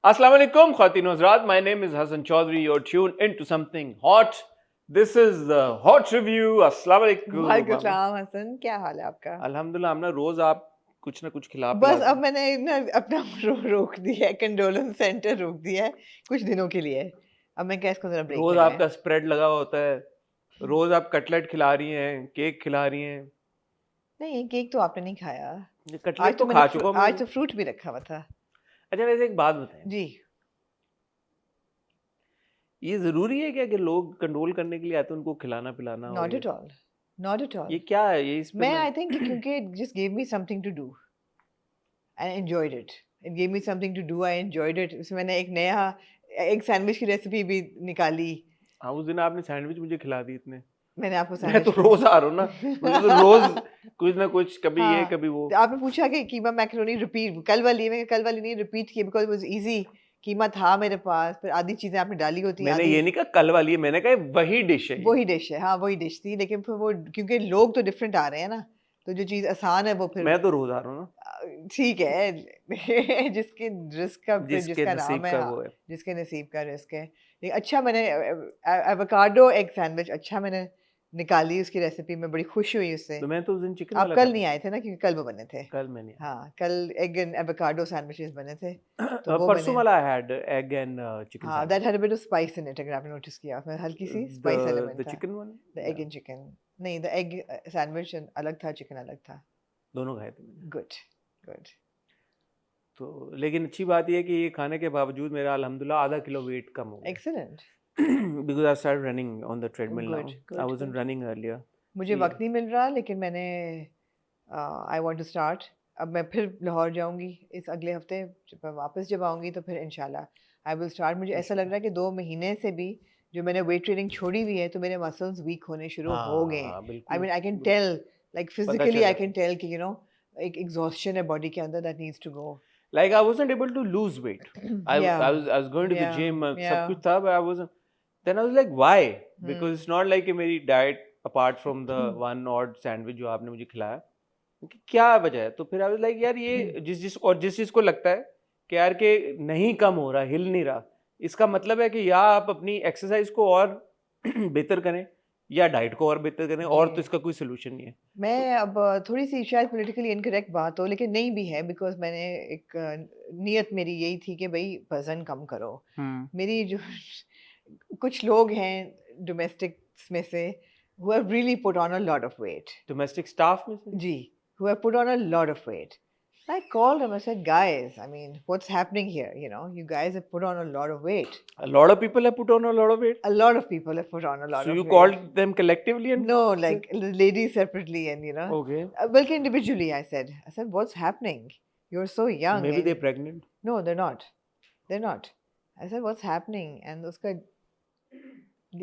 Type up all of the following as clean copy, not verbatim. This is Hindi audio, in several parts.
Assalamu alaikum, Khawateen Hazrat. My name is Hassan Chaudhary. You're tuned into something hot. This is the hot review. Assalamu alaikum. वालेकुम सलाम हसन, क्या हाल है आपका? अल्हम्दुलिल्लाह, हम ना रोज आप कुछ ना कुछ खिला बस पिला अब मैंने ना अपना रोक दिया है, कंडोलेंस सेंटर रोक दिया है कुछ दिनों के लिए। अब मैं क्या इसको जरा ब्रेक रोज लगाएं? आपका स्प्रेड लगा होता है। रोज आप कटलेट खिला रही हैं, केक खिला रही हैं। नहीं, केक तो आपने नहीं खाया। ये आज कटलेट तो तो खा चुका हूं आज मैं। तो फ्रूट भी रखा हुआ था। अच्छा, वैसे एक बात बताएं, जी, ये जरूरी है क्या कि लोग कंट्रोल करने के लिए आते हैं उनको खिलाना पिलाना? और not at all, not at all. ये क्या है? ये इस पे मैं मैं आई थिंक क्योंकि it just give me something to do and enjoyed it. It give me something to do, I enjoyed it. उसमें मैंने एक सैंडविच की रेसिपी भी निकाली। हाँ, उस दिन आपने सैंडविच मुझे खिला दी इतने। मैंने आपको मैं तो सैंडविच रोज आ रहा हूँ ना, मुझे तो रोज कुछ ना कुछ, कभी ये हाँ, कभी वो। तो आपने पूछा कि कीमा मैकरोनी रिपीट कल वाली नहीं रिपीट की बिकॉज़ इट वाज़ ईज़ी। कीमा था मेरे पास, फिर आधी चीज़ें आपने डाली होती हैं, मैंने आधी ये नहीं कहा कल वाली है, मैंने कहा वही डिश है ये। वही डिश है। हाँ, वही डिश थी, लेकिन फिर वो क्योंकि लोग तो डिफरेंट आ रहे हैं ना, तो जो चीज़ आसान है वो फिर मैं तो रोज आ रहा हूँ ना, ठीक है। जिसके रिस्क का फिर जिसके जिसका नसीब नाम है, का हाँ, वो है। जिसके नसीब का रिस्क है। लेकिन अच्छा मैंने एवोकाडो एग सैंडविच अच्छा मैंने निकाली उसकी रेसिपी, मैं बड़ी खुश हुई उससे। तो मैं तो उस दिन चिकन आप वाला कल खाता नहीं हूँ। आए थे ना क्योंकि कल वो बने थे। कल मैं नहीं हाँ, कल एग एंड एवोकाडो सैंडविचेस बने थे, तो आया। वो परसों मैंने वाला I had egg and chicken हाँ, that sandwich. Had a bit of spice in it अगर आपने नोटिस किया, उसमें हल्की-सी स्पाइस एलिमेंट द था। Chicken one, the egg and chicken नहीं, द एग सैंडविच अलग था, चिकन अलग था। दोनों खाए थे मैंने। गुड, गुड, तो लेकिन अच्छी बात ये है कि ये खाने के बावजूद मेरा अल्हम्दुलिल्लाह आधा किलो वेट कम हो गया। Excellent, because I start running on the treadmill good, now. I good, wasn't good. Running earlier. मुझे तो ये वक़्त नहीं मिल रहा लेकिन मैंने आई वांट टू स्टार्ट। अब मैं फिर लाहौर जाऊँगी इस अगले हफ्ते, जब आऊँगी तो फिर इंशाल्लाह आई विल स्टार्ट। मुझे ऐसा लग इंशाल्लाह। रहा है कि 2 महीने से भी जो मैंने वेट ट्रेनिंग छोड़ी हुई है, तो मेरे मसल्स वीक होने शुरू हो गए हैं। हाँ आई बिल्कुल। मीन आई कैन बिल्कुल टेल, लाइक पता फिज़िकली चल आई रहा कैन है। टेल कि एक एग्ज़ॉस्शन है बॉडी के अंदर that needs to go. Like I wasn't able to lose weight. या, I was going to the या, gym, या, सब कुछ था, but I wasn't. Then I was like, why? Because hmm. it's not like कि मेरी diet apart from the one odd sandwich जो आपने मुझे खिलाया, कि क्या वजह है? तो फिर I was like यार ये जिस चीज को लगता है कि यार के नहीं कम हो रहा, हिल नहीं रहा, इसका मतलब है कि या आप अपनी एक्सरसाइज को और बेहतर करें या डाइट को और बेहतर करें, जी। और तो इसका कोई सोल्यूशन नहीं है। तो मैं अब थोड़ी-सी शायद पॉलिटिकली इनकरेक्ट बात हो, लेकिन नहीं भी है बिकॉज़ मैंने एक नियत मेरी यही थी कि भई वज़न कम करो। हम्म। मेरी जो कुछ लोग हैं डोमेस्टिक्स में से who have really put on a lot of weight. Domestic staff में से जी, who have put on a lot of weight. I called them, I said, "Guys, I mean, what's happening here? You know, you guys have put on a lot of weight." a lot of people have put on a lot of weight. A lot of people have put on a lot So of you weight. called them collectively and No, said, like ladies separately and okay, well, individually. I said, what's happening? You're so young maybe they're and pregnant. no, they're not. They're not. I said, what's happening? And उसका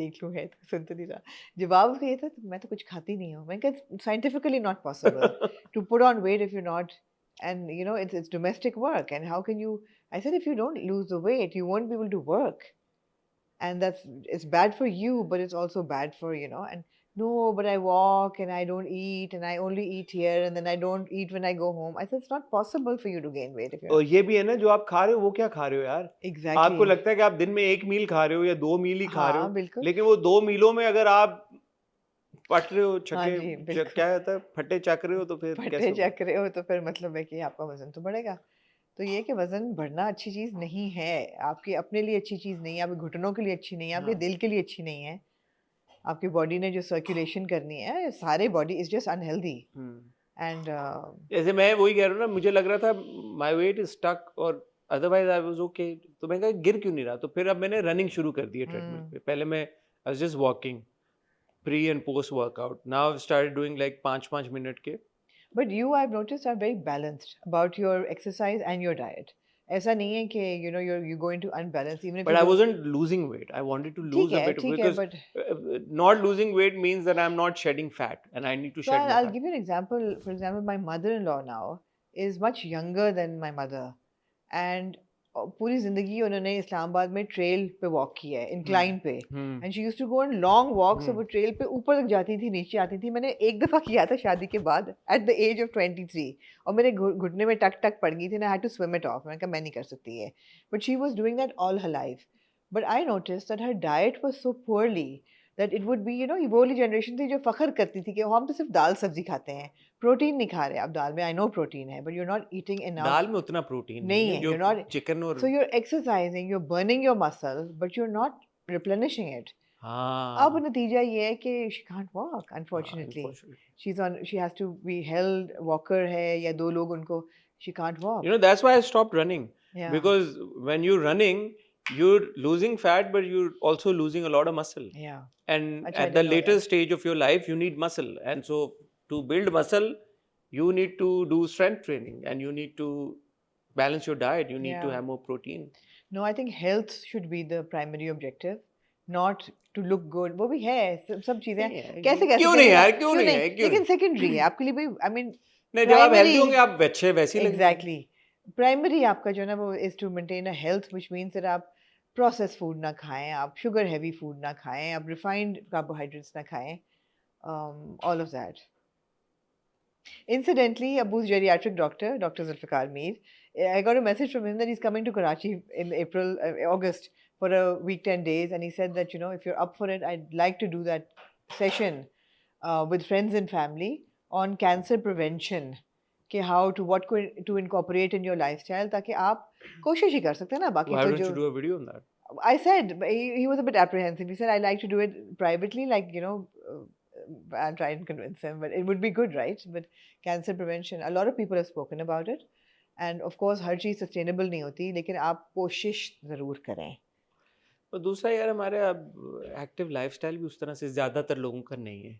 देख लो है तो सुन तो नहीं रहा। जवाब उसका ये था, मैं तो कुछ खाती नहीं हूँ। मैंने कहा scientifically not possible to put on weight if you're not, and it's domestic work and how can you? I said if you don't lose the weight, you won't be able to work. And it's bad for you but it's also bad for and no, but I walk and I don't eat and I only eat here and then I don't eat when I go home. I said it's not possible for you to gain weight if you're और ये भी है ना, जो आप खा रहे हो वो क्या खा रहे हो यार? आपको exactly लगता है कि आप दिन में एक मील खा रहे हो या दो मील ही खा रहे हाँ हो, बिल्कुल लेकिन वो दो मीलों में अगर आप पट रहे हो, हाँ जी बिल्कुल क्या कहता है, फटे चक रहे हो, तो फिर फटे कैसे होगा? चक रहे हो तो फिर मतलब है कि आपका वजन तो बढ़ेगा। तो ये कि वजन बढ़ना अच्छी चीज नहीं है, आपके अपने लिए अच्छी चीज नहीं है, आपके घुटनों के लिए अच्छी नहीं है, आपके हाँ। दिल के लिए अच्छी नहीं है। आपकी बॉडी ने जो सर्कुलेशन करनी है, सारे body is just unhealthy and जैसे मैं वही कह रहा हूँ ना, मुझे लग रहा था माई वेट इज स्टक और अदरवाइज आई वाज ओके। तो मैं कहा गिर क्यों नहीं रहा? तो फिर अब मैंने रनिंग शुरू कर दी है ट्रेडमिल पे। पहले मैं I was just walking pre and post workout. Now I started doing like 5-5 minute के। but you I've noticed are very balanced about your exercise and your diet. ऐसा नहीं है कि you're going to unbalance even if But you I don't। wasn't losing weight. I wanted to lose a bit ठीक है because but not losing weight means that I'm not shedding fat, and I need to so shed more I'll fat. give you an example. For example, my mother-in-law now is much younger than my mother, and पूरी जिंदगी उन्होंने इस्लामाबाद में ट्रेल पे वॉक किया है, इंक्लाइन पे, hmm and she used to go on long walks, और वो हम्म ट्रेल पे ऊपर तक जाती थी, नीचे आती थी। मैंने एक दफ़ा किया था शादी के बाद एट द एज ऑफ 23, और मेरे घुटने में टक टक पड़ गई थी, ना had to swim it off. मैंने कहा मैं नहीं कर सकती है, but she was doing that all her life. But I notice that her diet was so poorly that it would be, you know, ये वो वाली जनरेशन थी जो फख्र करती थी कि हम तो सिर्फ दाल सब्जी खाते हैं, प्रोटीन नहीं खा रहे। आप दाल में, आई नो प्रोटीन है, but you are not eating enough. दाल में उतना प्रोटीन नहीं नहीं है है, जो you're not. चिकन और So you're exercising, you're burning your muscle, but you're not replenishing it. अब हाँ नतीजा ये है कि she can't walk, unfortunately. She has to be held, walker है या दो लोग उनको, she can't walk. You know, that's why I stopped running. Yeah. Because when you're running, you're losing fat, but you're also losing a lot of muscle. Yeah. And Achha, I at the didn't know later that. stage of your life, you need muscle. And so to build muscle, you need to do strength training and you need to balance your diet. You need to Yeah. have more protein. No, I think health should be the primary objective, not to look good. वो भी है, सब चीजें नहीं है, कैसे कैसे क्यों नहीं करेगा? यार, क्यों नहीं है, क्यों लेकिन नहीं? सेकेंडरी है आपके लिए भाई। आई मीन नहीं, जब आप हेल्दी primary- होंगे आप अच्छे वैसे ही लगेंगे। एग्जैक्टली, प्राइमरी आपका जो है ना वो is to maintain a health, which means that आप प्रोसेस फूड ना खाएं, आप शुगर हैवी फूड ना खाएं, आप रिफाइंड कार्बोहाइड्रेट्स ना खाएं, all of that. Incidentally, Abu's geriatric doctor, Dr. Zulfikar Mir, I got a message from him that he's coming to Karachi in August for a week, 10 days. And he said that, you know, if you're up for it, I'd like to do that session with friends and family on cancer prevention. कि how to, what to incorporate in your lifestyle, ताकि आप कोशिश ही कर सकते हैं ना बाकी Why तो don't जो you do a video on that? I said, but he was a bit apprehensive. He said, I like to do it privately, like, you know, I'll try and convince him, but it would be good, right? But cancer prevention, a lot of people have spoken about it. And of course, her cheese sustainable नहीं होती, लेकिन आप कोशिश ज़रूर करें. और दूसरा यार, हमारे अब एक्टिव लाइफस्टाइल भी उस तरह से ज़्यादातर लोगों का नहीं है।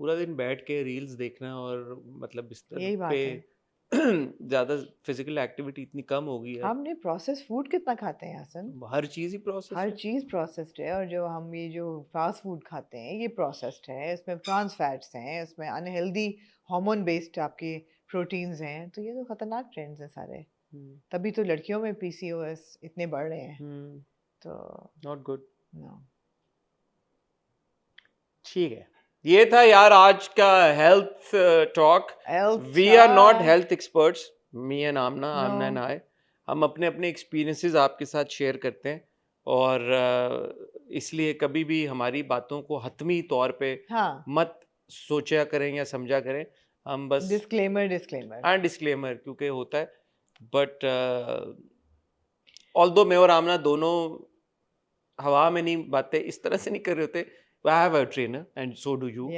पूरा दिन बैठ के रील्स देखना और मतलब बिस्तर यही बात पे है. ज़्यादा फिजिकल एक्टिविटी इतनी कम हो गई है। हमने प्रोसेस फूड कितना खाते हैं हसन? हर चीज़ ही प्रोसेस हर है। चीज़ प्रोसेस्ड है, और जो हम ये जो फास्ट फूड खाते हैं ये प्रोसेस्ड है, इसमें ट्रांस फैट्स हैं, इसमें अनहेल्दी हार्मोन बेस्ड आपके प्रोटीन्स हैं, तो ये तो खतरनाक ट्रेंड्स हैं सारे. तभी तो लड़कियों में PCOS इतने बढ़ रहे हैं. तो नॉट गुड। नो. ठीक है, ये था यार आज का health talk. We are not health experts, me and Amna and I. हम अपने अपने एक्सपीरियंसेस आपके साथ शेयर करते हैं, और इसलिए कभी भी हमारी बातों को हतमी तौर पे हाँ, मत सोचा करें या समझा करें। हम बस डिस्क्लेमर. हाँ, डिस्क्लेमर क्योंकि होता है, बट ऑल्दो मैं और आमना दोनों हवा में नहीं, बातें इस तरह से नहीं कर रहे होते। I have a trainer and so do you.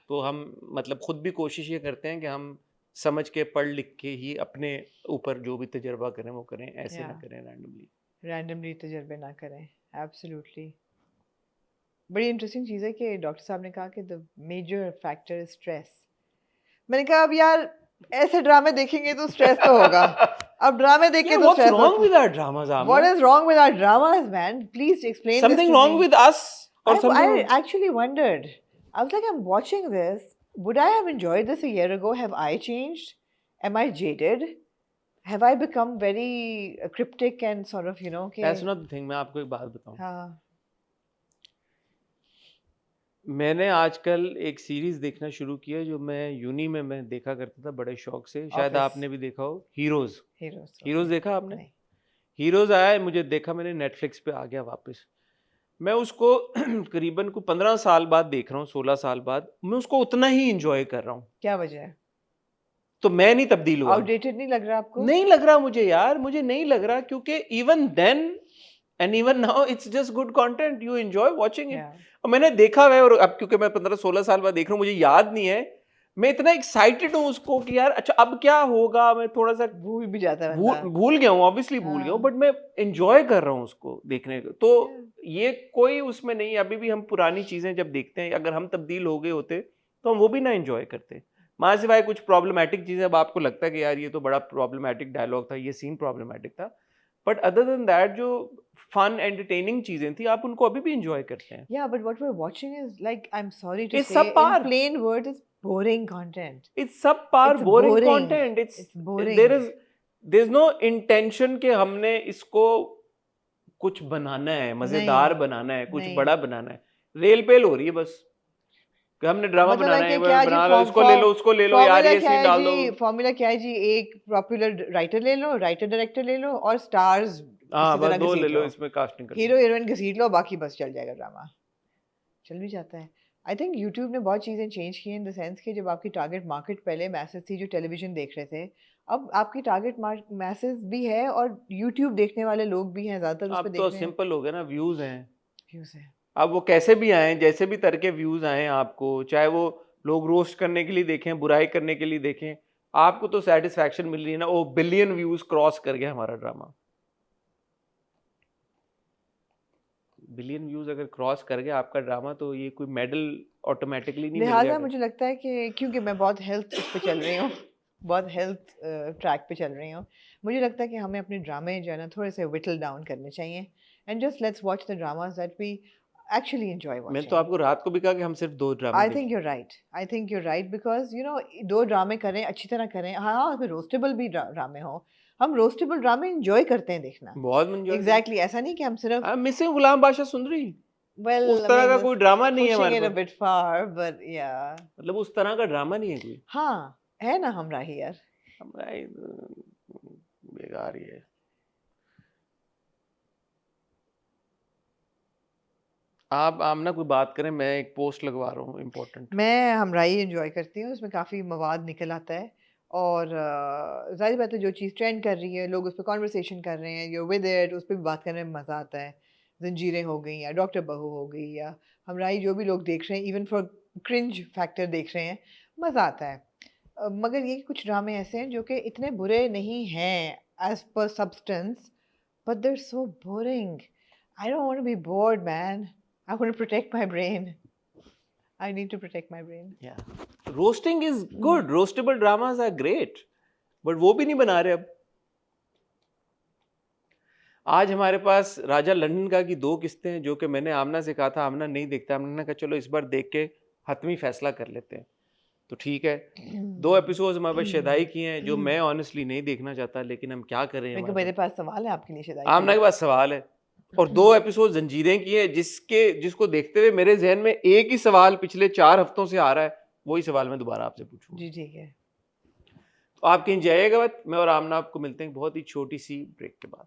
तो हम मतलब खुद भी कोशिश ये करते हैं कि हम समझ के पढ़ लिख के ही अपने ऊपर जो भी तजर्बा करें वो करें, ऐसे ना करें रैंडमली तजर्बे ना करें. एब्सोल्युटली. बड़ी इंटरेस्टिंग चीज़ है कि डॉक्टर साहब ने कहा कि the major factor is stress. मैंने कहा अब यार ऐसे ड्रामे देखेंगे तो स्ट्रेस तो होगा. अब ड्रामे देख के तो stress. What's wrong with our dramas, Amna? What is wrong with our dramas, man? Please explain Something this to wrong me. with us or something? I actually wondered. I was like, I'm watching this. Would I have enjoyed this a year ago? Have I changed? Am I jaded? Have I become very cryptic and sort of, you know? That's not the thing. मैं आपको एक बात बताऊं. हाँ. मैंने आजकल एक सीरीज देखना शुरू किया जो मैं यूनी में मैं देखा करता था बड़े शौक से. शायद आपने भी देखा हो, हीरोज देखा आपने? नहीं. हीरोज आया, मुझे देखा मैंने, नेटफ्लिक्स पे आ गया वापस. मैं उसको करीबन को 15 साल बाद देख रहा हूँ, 16 साल बाद. मैं उसको उतना ही इंजॉय कर रहा हूँ. क्या वजह है? तो मैं नहीं तब्दील हुआ. आउटडेटेड नहीं लग रहा आपको? नहीं लग रहा मुझे यार, मुझे नहीं लग रहा, क्योंकि even then and even now it's just good content, you enjoy watching it. और मैंने देखा है, और अब क्योंकि मैं 15-16 साल बाद देख रहा हूँ, मुझे याद नहीं है. मैं इतना एक्साइटेड हूँ उसको कि यार अच्छा अब क्या होगा. मैं थोड़ा सा भूल भी जाता है, भूल गया हूँ, ऑब्वियसली भूल गया हूँ, बट मैं एंजॉय कर रहा हूँ उसको देखने को. तो ये कोई उसमें नहीं. अभी भी हम पुरानी चीजें जब देखते हैं, अगर हम तब्दील हो गए होते तो हम वो भी ना एंजॉय करते. मां सिवाय कुछ प्रॉब्लमेटिक चीजें, अब आपको लगता है कि यार ये तो बड़ा प्रॉब्लमेटिक डायलॉग था, ये सीन प्रॉब्लमेटिक था, बट अदर देन दैट जो फन एंटरटेनिंग चीजें थी, आप उनको अभी भी एंजॉय करते हैं. Yeah, but what we're watching is like, I'm sorry to It's say, subpar. in plain words, it's boring content. It's subpar, It's boring boring. content. It's boring. There is there is no intention कि हमने इसको कुछ बनाना है, मजेदार नहीं बनाना है, कुछ नहीं बड़ा बनाना है। रेल पेल हो रही है बस कि हमने ड्रामा मतलब है बनाना है, कि वो क्या जी बना लो, इसको ले लो, उसको ले लो, यार फॉर्मूला ये क्या सीन है डाल दो। जी, फॉर्मूला क्या है जी, एक पॉपुलर राइटर ले लो, राइटर डायरेक्टर ले लो और स्टार्स हाँ इसी बस तरह दो ले घसीट लो, लो, इसमें कास्टिंग कर लो। हीरो हीरोइन घसीट लो, बाकी बस चल जाएगा ड्रामा, चल भी जाता है। आई थिंक यूट्यूब ने बहुत चीज़ें चेंज की इन द सेंस कि जब आपकी टारगेट मार्केट पहले मैसेज थी जो टेलीविजन देख रहे थे, अब आपकी टारगेट मैसेज भी है और यूट्यूब देखने वाले लोग भी हैं, ज़्यादातर उस पर अब देख तो रहे हैं, सिंपल हो गया ना, व्यूज हैं। व्यूज़ है। अब वो कैसे भी आए, जैसे भी तरह के व्यूज आए आपको, चाहे वो लोग रोस्ट करने के लिए देखें, बुराई करने के लिए देखें, आपको तो सेटिस्फैक्शन मिल रही है ना। वो बिलियन व्यूज क्रॉस कर गया हमारा ड्रामा। बिलियन व्यूज अगर क्रॉस कर गया आपका ड्रामा, तो ये कोई मेडल ऑटोमेटिकली नहीं मिल लिहाजा जाएगा। मुझे लगता है कि क्योंकि मैं बहुत हेल्थ उस पे चल रही हूँ बहुत हेल्थ ट्रैक पे चल रही हूँ, मुझे लगता है कि हमें अपने ड्रामे जो है ना थोड़े से विटल डाउन करने चाहिए and just let's watch the dramas that we actually enjoy मैंने तो वॉचिंग। आपको रात को भी कहा कि हम सिर्फ 2 ड्रामे आई थिंक देखें। You're right, I think you're right because you know 2 ड्रामे करें, अच्छी तरह करें, हाँ उसमें रोस्टेबल भी ड्रामे हो, हम रोस्टेबल ड्रामे एंजॉय करते हैं देखना। बहुत एंजॉय किया। एग्जैक्टली ऐसा नहीं कि हम सिर्फ आई एम मिसिंग गुलाम बादशाह सुंदरी। उस वेल आई तरह का मीन कोई ड्रामा नहीं है पुशिंग हमारे it a pass. Bit far but या मतलब उस तरह का ड्रामा नहीं है कोई। हाँ है ना हमरा ही यार। हमारा ही, बेकार ही है। आप आमना कोई बात करें, मैं एक पोस्ट लगवा रहा हूँ इम्पोर्टेंट। मैं हमराई एंजॉय करती हूँ, उसमें काफ़ी मवाद निकल आता है और ज़ाहिर बात है जो चीज़ ट्रेंड कर रही है लोग उस पर कॉन्वर्सेशन कर रहे हैं, यू विद इट, उस पर भी बात करने में मज़ा आता है। जंजीरें हो गई या डॉक्टर बहू हो गई या हमराई, जो भी लोग देख रहे हैं इवन फॉर क्रिंज फैक्टर देख रहे हैं, मज़ा आता है। मगर ये कुछ ड्रामे ऐसे हैं जो कि इतने बुरे नहीं हैं as per substance, but they're so boring. I don't want to be bored man, I want to protect my brain, I need to protect my brain. Yeah, roasting is good, roastable dramas are great, but वो भी नहीं बना रहे अब। आज हमारे पास राजा लंदन का की 2 किस्तें हैं जो कि मैंने आमना से कहा था, आमना नहीं देखता, आमना ने कहा चलो इस बार देख के हतमी फैसला कर लेते हैं। तो ठीक है, 2 एपिसोड्स हमारे पास शदाई की हैं जो मैं ऑनेस्टली नहीं देखना चाहता, लेकिन हम क्या करें, मेरे को हमारे मेरे पास पास सवाल है आपके लिए शिदाई आमना के पास सवाल है। और 2 एपिसोड जंजीरें की हैं जिसको देखते हुए मेरे जहन में एक ही सवाल पिछले 4 हफ्तों से आ रहा है, वही सवाल मैं दोबारा आपसे पूछूंगा। जी ठीक है। तो आप कहीं जाइएगा मत, मैं और आमना आपको मिलते हैं बहुत ही छोटी सी ब्रेक के बाद।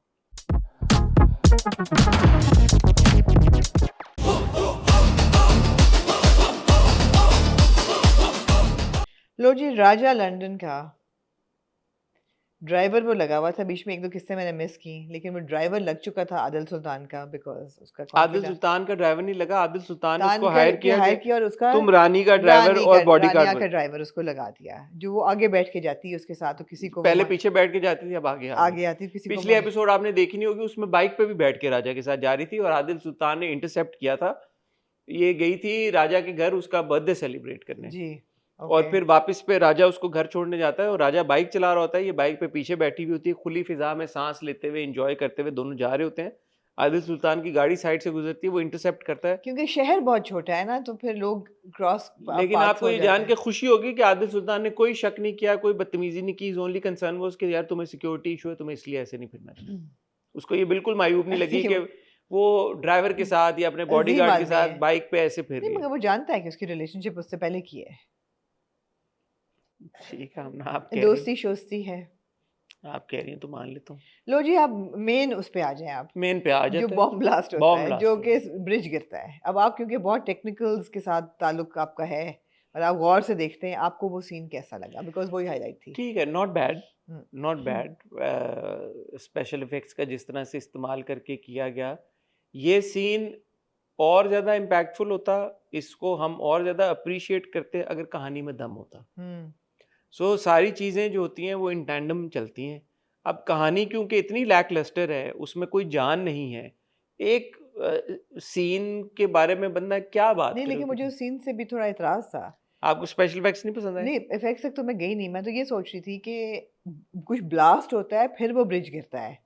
लो जी, राजा लंदन का ड्राइवर वो लगा हुआ था, बीच में 1-2 किस्से मैंने मिस की, लेकिन वो ड्राइवर लग चुका था आदिल सुल्तान का बिकॉज उसका आदिल कॉन्फिडेंस सुल्तान का ड्राइवर नहीं लगा, आदिल सुल्तान ने उसको तान हायर के हायर किया किया और उसका तुम रानी का ड्राइवर और रानिया बॉडीगार्ड का ड्राइवर उसको लगा दिया, जो वो आगे बैठ के जाती है उसके साथ, तो किसी को पहले वो पीछे बैठ के जाती थी, अब आगे आ गई। आगे आती है, किसी को पिछले एपिसोड आपने देखी नहीं होगी, उसमें बाइक पे भी बैठ के राजा के साथ जा रही थी और आदिल सुल्तान ने इंटरसेप्ट किया था। ये गई थी राजा के घर उसका बर्थडे सेलिब्रेट करने, जी और ओके फिर वापस पे राजा उसको घर छोड़ने जाता है और राजा बाइक चला रहा होता है, ये बाइक पे पीछे बैठी हुई होती है, खुली फिजा में सांस लेते हुए एंजॉय करते हुए दोनों जा रहे होते हैं। आदिल सुल्तान की गाड़ी साइड से गुजरती है, वो इंटरसेप्ट करता है। क्योंकि शहर बहुत छोटा है ना, तो फिर लोग क्रॉस लेकिन पाथ्स आपको हो ये जाते जान हैं। के खुशी होगी कि आदिल सुल्तान ने कोई शक नहीं किया, कोई बदतमीजी नहीं की, ओनली कंसर्न वो उसके यार तुम्हें सिक्योरिटी इशू है, तुम्हें इसलिए ऐसे नहीं फिरना चाहिए। उसको ये बिल्कुल मायूब नहीं लगी कि वो ड्राइवर के साथ या अपने अजीब बॉडीगार्ड के आदमी साथ है। बाइक पे ऐसे फिर नहीं रही मगर है। वो जानता है कि उसकी रिलेशनशिप उससे पहले की है, ठीक है, आप कह रही दोस्ती शोस्ती है। आप कह रही हैं तो मान लेता हूँ। लो जी, आप मेन उस पे आ जाएं आप, मेन पे आ जो जाते हैं। बॉम्ब ब्लास्ट होता बॉम्ब है, ब्लास्ट जो हो कि ब्रिज गिरता है। अब आप क्योंकि बहुत टेक्निकल्स के साथ ताल्लुक आपका है और आप गौर से देखते हैं, आपको वो सीन कैसा लगा, बिकॉज वही हाईलाइट थी। ठीक है, not bad, hmm, not bad. Special effects का जिस तरह से इस्तेमाल करके किया गया, ये सीन और ज़्यादा इम्पैक्टफुल होता, इसको हम और ज़्यादा अप्रिशिएट करते अगर कहानी में दम होता। हम्म, सो सारी चीज़ें जो होती हैं वो इन टैंडम चलती हैं। अब कहानी क्योंकि इतनी लैकलस्टर है, उसमें कोई जान नहीं है, एक सीन के बारे में बंदा क्या बात नहीं करे लेकिन मुझे कुछ। उस सीन से भी थोड़ा इतराज था। आपको स्पेशल इफेक्ट्स नहीं पसंद आए? नहीं इफेक्ट्स तक तो मैं गई नहीं, मैं तो ये सोच रही थी कि कुछ ब्लास्ट होता है फिर वो ब्रिज गिरता है,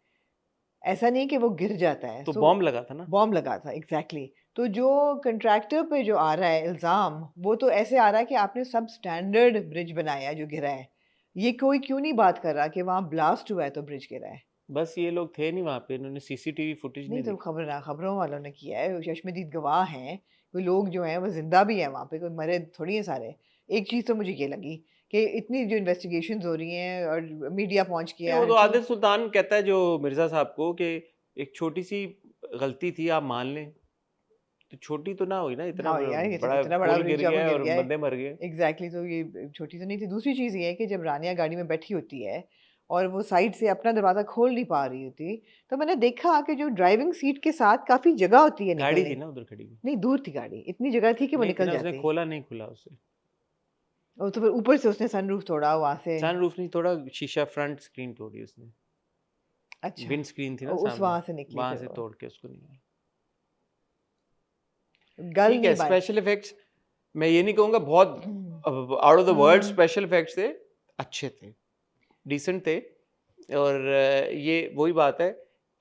ऐसा नहीं कि वो गिर जाता है। तो सो बॉम्ब लगा था ना। बॉम्ब लगा था एग्जैक्टली तो जो कंट्रैक्टर पे जो आ रहा है इल्ज़ाम, वो तो ऐसे आ रहा है कि आपने सब स्टैंडर्ड ब्रिज बनाया जो गिरा है, ये कोई क्यों नहीं बात कर रहा कि वहाँ ब्लास्ट हुआ है तो ब्रिज गिरा है? बस ये लोग थे नहीं वहाँ पे, इन्होंने सीसीटीवी फुटेज नहीं नहीं तो देखी। खबरों वालों ने किया है, चश्मदीद गवाह हैं, कोई लोग जो हैं वो जिंदा भी हैं वहाँ पे, कोई मरे थोड़ी है सारे। एक चीज़ तो मुझे ये लगी कि इतनी जो इन्वेस्टिगेशंस हो रही हैं और मीडिया पहुंच नहीं, गया वो हर तो चीज़। आदिल सुल्तान कहता है जो मिर्जा साहब को कि एक छोटी सी गलती थी, आप मान लें, तो छोटी तो ना हुई ना, इतना हाँ यार, ये तो बड़ा इतना बड़ा पुल ब्रिज गिर जब गया है गिर और गया है। बंदे मर गए। एग्जैक्टली, तो ये छोटी तो नहीं थी। दूसरी चीज़ ये है कि जब रानिया गाड़ी में बैठी होती है और वो साइड से अपना दरवाज़ा खोल नहीं पा रही होती, तो मैंने देखा कि जो ड्राइविंग सीट के साथ काफ़ी जगह होती है गाड़ी निकलने। थी ना उधर खड़ी हुई। नहीं, दूर थी गाड़ी, इतनी जगह थी कि वो नहीं थी निकल ना, उसने जाती। खोला नहीं, खुला उससे। और तो फिर ऊपर से उसने सनरूफ तोड़ा वहां से। सनरूफ नहीं तोड़ा, शीशा फ्रंट स्क्रीन तोड़ी उसने। अच्छा, विंड स्क्रीन थी ना उस सामने, वहां से निकली वहां फिर से वो, तोड़ के उसको निकाला। गल ठीक है, नहीं बात। स्पेशल इफेक्ट्स मैं ये नहीं कहूंगा बहुत out of the world special effects थे, अच्छे थे, डिसेंट थे। और ये वही बात है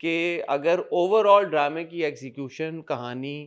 कि अगर ओवरऑल ड्रामे की एग्जीक्यूशन, कहानी,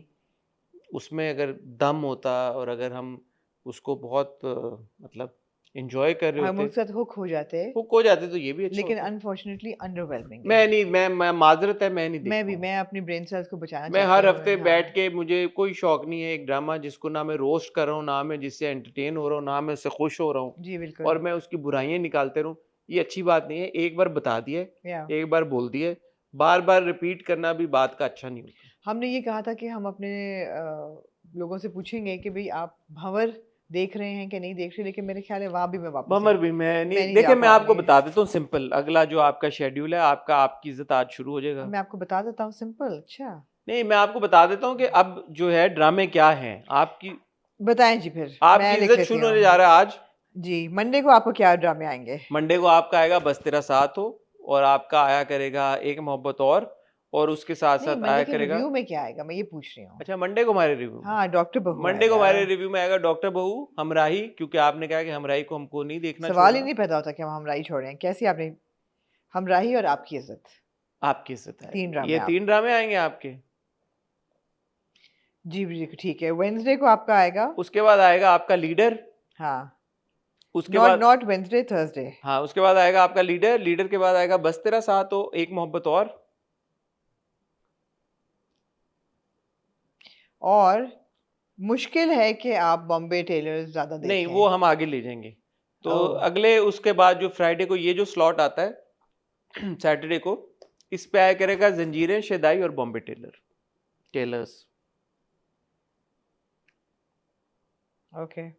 उसमें अगर दम होता और अगर हम उसको बहुत मतलब एंजॉय कर रहे हम होते, उसके साथ हुक हो जाते, हुक हो जाते, तो ये भी अच्छा लेकिन होता। अनफॉर्चुनेटली अंडरवेलमिंग है। मैं नहीं, मैं माजरत है, मैं नहीं देख पाऊँ। मैं अपनी ब्रेन सेल्स को बचाना मैं चाहती हर हूँ। हफ्ते हाँ बैठ के, मुझे कोई शौक नहीं है एक ड्रामा जिसको ना मैं रोस्ट कर रहा हूँ, ना मैं जिससे एंटरटेन हो रहा हूँ, ना मैं उससे खुश हो रहा हूँ, जी बिल्कुल। और मैं उसकी बुराइयां निकालते रहूँ। ये अच्छी बात नहीं है। एक बार बता दिए, या एक बार बोल दिए, बार बार रिपीट करना भी बात का अच्छा नहीं होता। हमने ये कहा था कि हम अपने लोगों से पूछेंगे कि भाई आप भंवर देख रहे हैं कि नहीं देख रहे, लेकिन मेरे ख्याल है वहां भी मैं वापस बमर भी मैं मैं नहीं नहीं जा देखे, मैं आपको पाऊंगी। बता देता हूँ सिंपल, अगला जो आपका शेड्यूल है, आपका आपकी इज्जत आज शुरू हो जाएगा। मैं आपको बता देता हूँ सिंपल। अच्छा, नहीं, मैं आपको बता देता हूँ कि अब जो है ड्रामे क्या हैं। आपकी बताएं जी, फिर आपकी मैं लिख इज्जत लेती शुरू हूँ। होने जा रहा है आज। जी, मंडे को आपको क्या ड्रामे आएंगे? मंडे को आपका आएगा बस तेरा साथ हो, और आपका आया करेगा एक मोहब्बत और उसके साथ नहीं, साथ मंडे आया के करेगा। रिव्यू में क्या आएगा, मैं ये पूछ रही हूँ। अच्छा, मंडे को हमारे रिव्यू में, हाँ, डॉक्टर बहू मंडे को आएगा। हमारे रिव्यू में आएगा डॉक्टर बहू हमराही, क्योंकि आपने कहा कि हमराही को हमको नहीं देखना सवाल ही छोड़ना। नहीं पैदा होता कि हम हमराही छोड़ें। कैसी आपने हमराही और आपकी इज्जत, आपकी इज्जत तीन आएगी, ड्रामे ये आप। 3 ड्रामे आएंगे आपके। जी जी ठीक है, वेंसडे को आपका आएगा। उसके बाद आएगा आपका लीडर। हाँ, उसके नॉट बाद, नॉट वेंसडे, थर्सडे। हाँ, उसके बाद आएगा आपका लीडर। लीडर के बाद आएगा बस तेरा साथ हो, एक मोहब्बत और मुश्किल है कि आप बॉम्बे टेलर्स ज्यादा नहीं, देखें। वो हम आगे ले जाएंगे। तो ओह, अगले उसके बाद जो फ्राइडे को ये जो स्लॉट आता है सैटरडे को, इस पे आया करेगा जंजीरें, शेदाई और Bombay Tailors. Okay.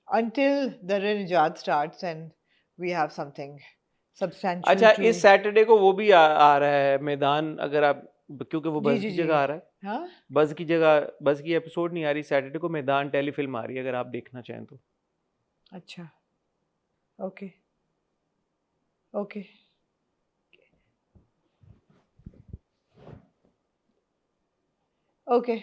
Until the Rinjat starts and we have something substantial अच्छा, to। इस सैटरडे को वो भी आ रहा है मैदान, अगर आप, क्योंकि वो जी बस जी की जी। जगह आ रहा है। हाँ, बस की एपिसोड नहीं आ रही सैटरडे को, मैदान टेलीफिल्म आ रही है, अगर आप देखना चाहें तो। अच्छा, ओके ओके। ओके,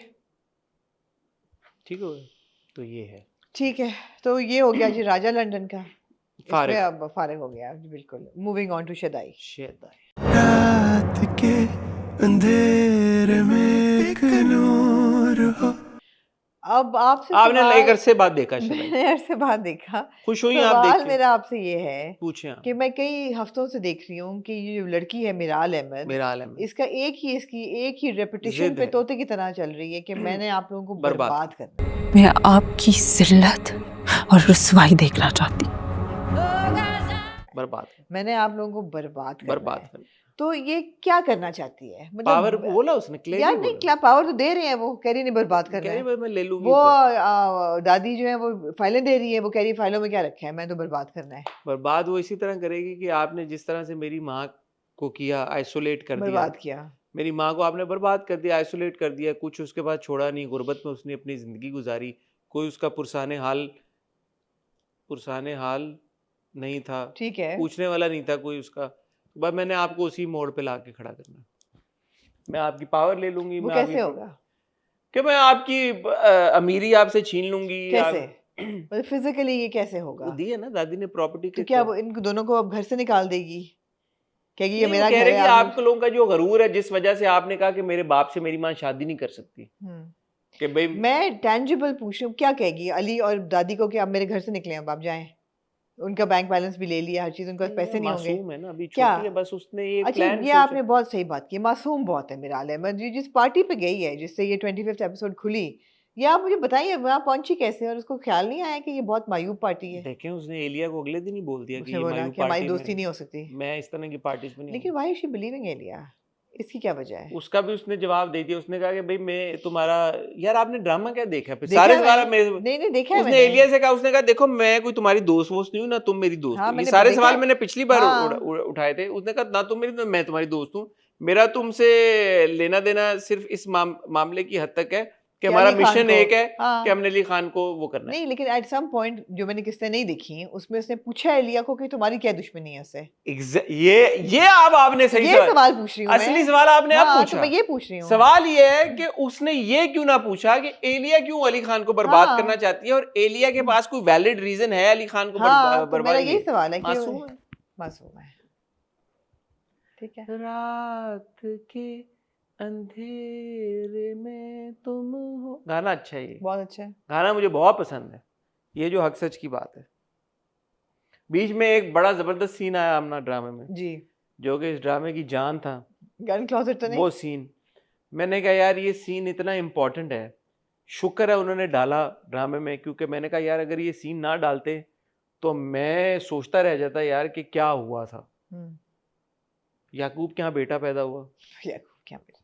ठीक है, तो ये है ठीक है। तो ये हो गया जी राजा लंदन का। इसमें फारिग अब फारिग हो गया जी, बिल्कुल। मूविंग ऑन टू शदाई। शेदाई। रात के अंधेरे में एक नूर हो। अब आपसे आपने एक सवाल, अरसे बाद देखा शेदाई, मैंने अरसे बाद देखा। खुश हुई आप देख सवाल के? मेरा आपसे ये है पूछे आप। कि मैं कई हफ्तों से देख रही हूँ कि ये जो लड़की है मिराल अहमद, मेरा आलम है, इसका इसकी एक ही रेपिटेशन जिद पे है, तोते की तरह चल रही है कि मैंने आप लोगों को बर्बाद बर्बाद करना है। मैं आपकी जिल्लत और रुसवाई देखना चाहती हूँ। बर्बाद कर, मैंने आप लोगों को बर्बाद करना बर्बाद है। कर। तो ये क्या करना चाहती है? पावर मतलब बोला उसने, क्लियरली यार नहीं, बोला। क्या पावर तो दे रहे हैं, वो कह रही नहीं बर्बाद करना कह रही है। भाई मैं ले लूंगी वो इसे। दादी जो है वो फाइलें दे रही है, वो कह रही है फाइलों में क्या रखा है, मैं तो बर्बाद करना है। बर्बाद वो इसी तरह करेगी कि आपने जिस तरह से मेरी माँ को किया, आइसोलेट कर दिया। बर्बाद किया। मेरी माँ को आपने बर्बाद कर दिया, आइसोलेट कर दिया, कुछ उसके बाद छोड़ा नहीं, गुर्बत में उसने अपनी जिंदगी गुजारी, कोई उसका पुरसाने हाल नहीं था, ठीक है, पूछने वाला नहीं था कोई उसका। तो बस मैंने आपको उसी मोड़ पे लाके खड़ा करना। मैं आपकी पावर ले लूंगी, वो मैं कैसे आपकी होगा? कि मैं आपकी अमीरी आपसे छीन लूंगी। कैसे मतलब फिजिकली ये कैसे वो होगा? दी है ना दादी ने प्रॉपर्टी तो के क्या वो इन दोनों को अब घर से निकाल देगी? कहेगी ये नहीं, वो मेरा कह घर रहे है, कि आप आप लोगों का जो गरूर है, जिस वजह से आपने कहा कि मेरे बाप से मेरी माँ शादी नहीं कर सकती, कि भाई मैं टेंजिबल पूछ रही हूँ, क्या कहेगी अली और दादी को कि आप मेरे घर से निकले, अब आप जाएं, उनका बैंक बैलेंस भी ले लिया, हर चीज, उनके पास पैसे नहीं होंगे मासूम है ना, अभी क्या? छोटी है, बस उसने ये अच्छा, प्लान ये आपने बहुत सही बात की, मासूम बहुत है मेरा आलम। जिस पार्टी पे गई है, जिससे ये 25th एपिसोड खुली, ये आप मुझे बताइए वहाँ पहुंची कैसे, और उसको ख्याल नहीं आया कि ये बहुत मायूब पार्टी है? देखें, उसने एलिया को अगले दिन ही बोल दिया कि उसने ये बोला मायूब कि हमारी पार्टी दोस्ती में नहीं हो सकती। मैं इस तरह की पार्टीज में नहीं लेकिन वाई शी बिलीविंग एलिया, इसकी क्या वजह है? आऊंगा। उसका भी उसने जवाब दे दिया, उसने कहा कि भाई मैं तुम्हारा, यार आपने ड्रामा क्या देखा फिर, देखा सारे है सवाल मैंने? मेरे, नहीं देखा है उसने मैंने। एलिया से कहा, उसने कहा देखो मैं कोई तुम्हारी दोस्त वोस्त नहीं हूँ ना, तुम मेरी दोस्त हाँ, हो, ये मैंने सारे देखा सवाल है। मैंने पिछली बार हाँ। उठाए थे। उसने कहा ना तुम मेरी, मैं तुम्हारी दोस्त हूँ, मेरा तुमसे लेना देना सिर्फ इस मामले की हद तक है कि कि हमारा अली खान मिशन को, एक है हाँ। कि हमने अली खान को वो करना है। नहीं, लेकिन एट सम पॉइंट जो मैंने किस्तें नहीं देखी, उसमें उसने पूछा एलिया को कि तुम्हारी क्या दुश्मनी है उससे। ये अब आपने सही ये सवाल पूछ रही हूँ मैं। असली सवाल आपने अब हाँ, पूछा। तो मैं ये पूछ रही हूँ। सवाल ये है कि उसने ये क्यों ना पूछा कि एलिया क्यों अली खान को बर्बाद हाँ। करना चाहती है, और एलिया के पास कोई वैलिड रीजन है अली खान को हाँ, तो मेरा बर्बादी यही के? सवाल है कि मासूम है। मासूम है, ठीक है। रात के अंधेरे में तुम हो, गाना अच्छा है ये, बहुत अच्छा है। गाना मुझे बहुत पसंद है। ये जो हक सच की बात है, बीच में एक बड़ा जबरदस्त सीन आया आमना ड्रामे में, जी, जो कि इस ड्रामे की जान था, गन क्लोजेट तो नहीं? वो सीन। मैंने कहा यार ये सीन इतना इम्पोर्टेंट है, शुक्र है उन्होंने डाला ड्रामे में, क्योंकि मैंने कहा यार अगर ये सीन ना डालते तो मैं सोचता रह जाता यार कि क्या हुआ था, याकूब के यहाँ बेटा पैदा हुआ। याकूब क्या बेटा,